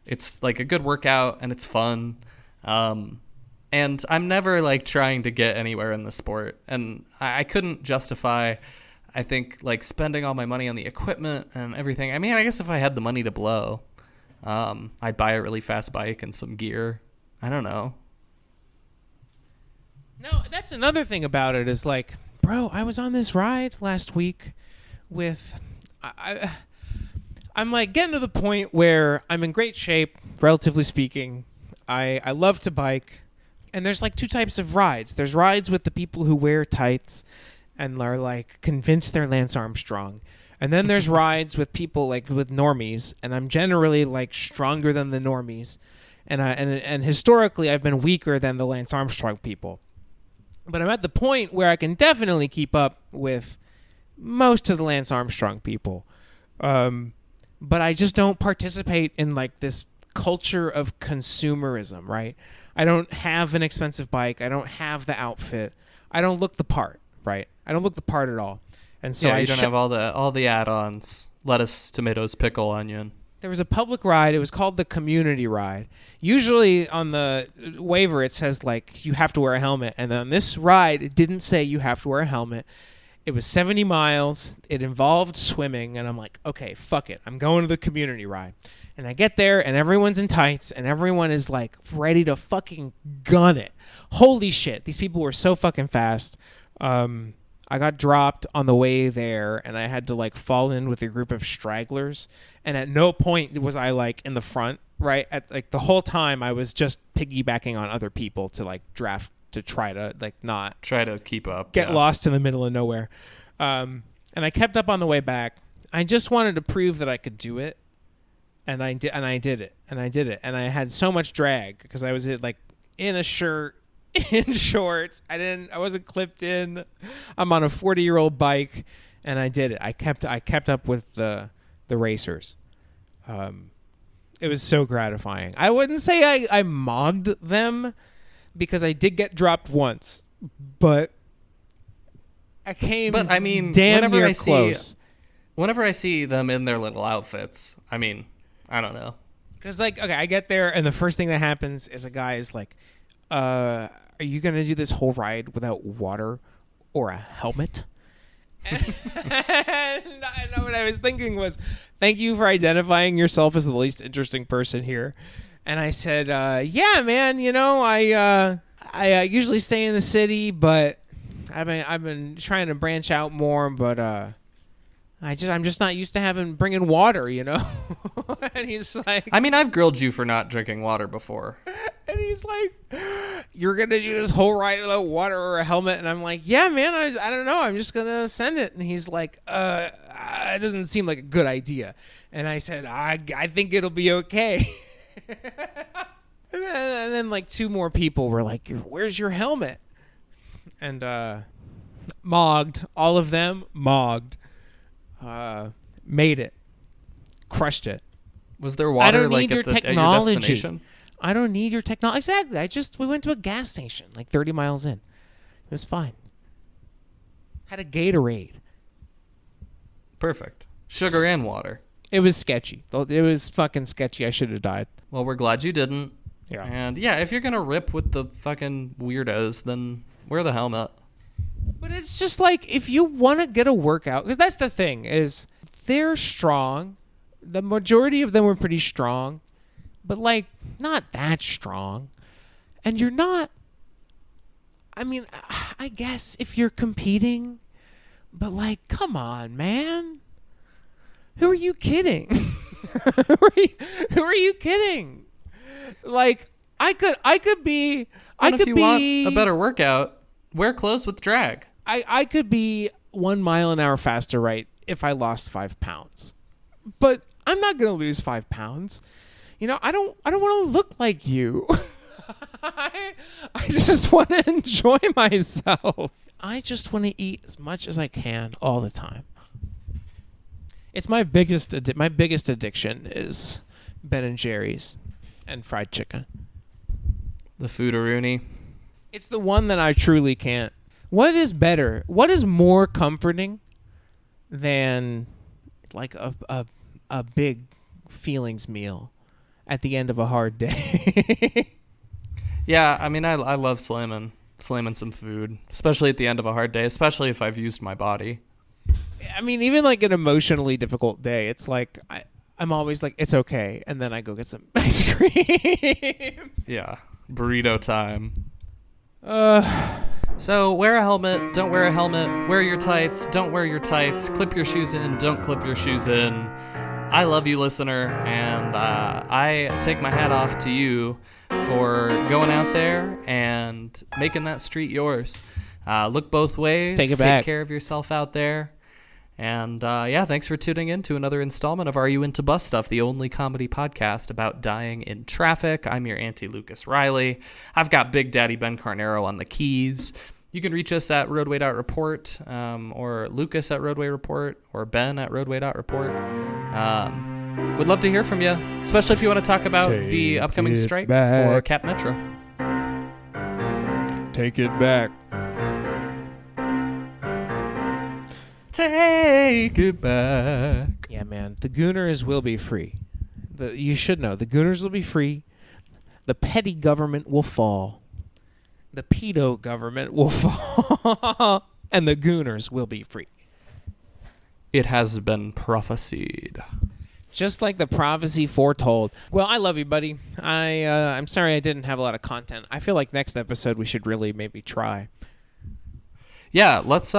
it's like a good workout and it's fun. And I'm never like trying to get anywhere in the sport. And I couldn't justify, I think, like spending all my money on the equipment and everything. I mean, I guess if I had the money to blow, I'd buy a really fast bike and some gear. I don't know. No, that's another thing about it is like, bro, I was on this ride last week with, I'm like getting to the point where I'm in great shape, relatively speaking. I love to bike. And there's like two types of rides. There's rides with the people who wear tights and are like convinced they're Lance Armstrong. And then there's rides with people like with normies, and I'm generally like stronger than the normies. And historically I've been weaker than the Lance Armstrong people. But I'm at the point where I can definitely keep up with most of the Lance Armstrong people. But I just don't participate in like this culture of consumerism, right? I don't have an expensive bike. I don't have the outfit. I don't look the part, right? I don't look the part at all. And so you don't have all the add-ons: lettuce, tomatoes, pickle, onion. There was a public ride. It was called the community ride. Usually on the waiver it says like you have to wear a helmet, and on this ride it didn't say you have to wear a helmet. It was 70 miles. It involved swimming, and I'm like, okay, fuck it. I'm going to the community ride. And I get there, and everyone's in tights, and everyone is like ready to fucking gun it. Holy shit! These people were so fucking fast. I got dropped on the way there, and I had to like fall in with a group of stragglers. And at no point was I like in the front, right? At like the whole time, I was just piggybacking on other people to like draft to try to like not try to keep up, get lost in the middle of nowhere. And I kept up on the way back. I just wanted to prove that I could do it, and I did it, and I had so much drag because I was like in a shirt. In shorts. I wasn't clipped in. I'm on a 40-year-old bike, and I did it. I kept up with the racers. It was so gratifying. I wouldn't say I mogged them, because I did get dropped once, but I came But I mean, damn near close. Whenever I see them in their little outfits, I mean, I don't know. Because, like, okay, I get there, and the first thing that happens is a guy is like, are you going to do this whole ride without water or a helmet? And I know what I was thinking was, thank you for identifying yourself as the least interesting person here. And I said, yeah, man, you know, I usually stay in the city, but I've been trying to branch out more, but I'm just not used to bringing water, you know? And he's like, I mean, I've grilled you for not drinking water before. and he's like, you're going to do this whole ride without water or a helmet? And I'm like, yeah, man, I don't know. I'm just going to send it. And he's like, it doesn't seem like a good idea. And I said, I think it'll be okay. And then like two more people were like, where's your helmet? And mogged, all of them mogged. Made it, crushed it. Was there water I don't like need your at your technology. destination? I don't need your technology. Exactly. We went to a gas station like 30 miles in. It was fine. Had a Gatorade. Perfect. Sugar and water. It was sketchy. It was fucking sketchy. I should have died. Well, we're glad you didn't. Yeah. And yeah, if you're gonna rip with the fucking weirdos, then wear the helmet. But it's just like, if you want to get a workout, because that's the thing, is they're strong. The majority of them were pretty strong, but like not that strong. And you're not, I mean, I guess if you're competing, but like, come on, man. Who are you kidding? Who are you kidding? Like, I could be, if you want a better workout, wear clothes with drag. I could be 1 mile an hour faster, right, if I lost 5 pounds. But I'm not going to lose 5 pounds. You know, I don't want to look like you. I just want to enjoy myself. I just want to eat as much as I can all the time. It's my biggest addiction is Ben and Jerry's and fried chicken. The foodaroonie. It's the one that I truly can't. What is better? What is more comforting than like a big feelings meal at the end of a hard day? Yeah, I mean, I love slamming some food, especially at the end of a hard day, especially if I've used my body. I mean, even like an emotionally difficult day, it's like I'm always like, it's okay, and then I go get some ice cream. Yeah, burrito time. So wear a helmet, don't wear a helmet, wear your tights, don't wear your tights, clip your shoes in, don't clip your shoes in. I love you, listener, and I take my hat off to you for going out there and making that street yours. Look both ways, Take care of yourself out there. And yeah, thanks for tuning in to another installment of Are You Into Bus Stuff, the only comedy podcast about dying in traffic. I'm your Auntie Lucas Riley. I've got Big Daddy Ben Carnero on the keys. You can reach us at roadway.report or Lucas at roadway.report or Ben at roadway.report. Would love to hear from you, especially if you want to talk about the upcoming strike for Cap Metro. Take it back. Take it back. Yeah, man. The Gooners will be free. You should know. The Gooners will be free. The petty government will fall. The pedo government will fall. And the Gooners will be free. It has been prophesied. Just like the prophecy foretold. Well, I love you, buddy. I'm sorry I didn't have a lot of content. I feel like next episode we should really maybe try. Yeah, let's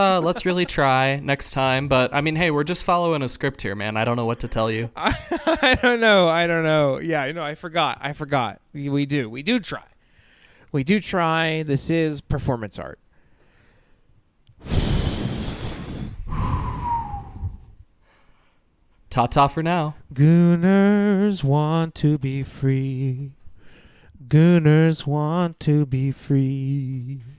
really try next time. But I mean, hey, we're just following a script here, man. I don't know what to tell you. I don't know. Yeah, I forgot. We do try. We do try. This is performance art. Ta-ta for now. Gooners want to be free. Gooners want to be free.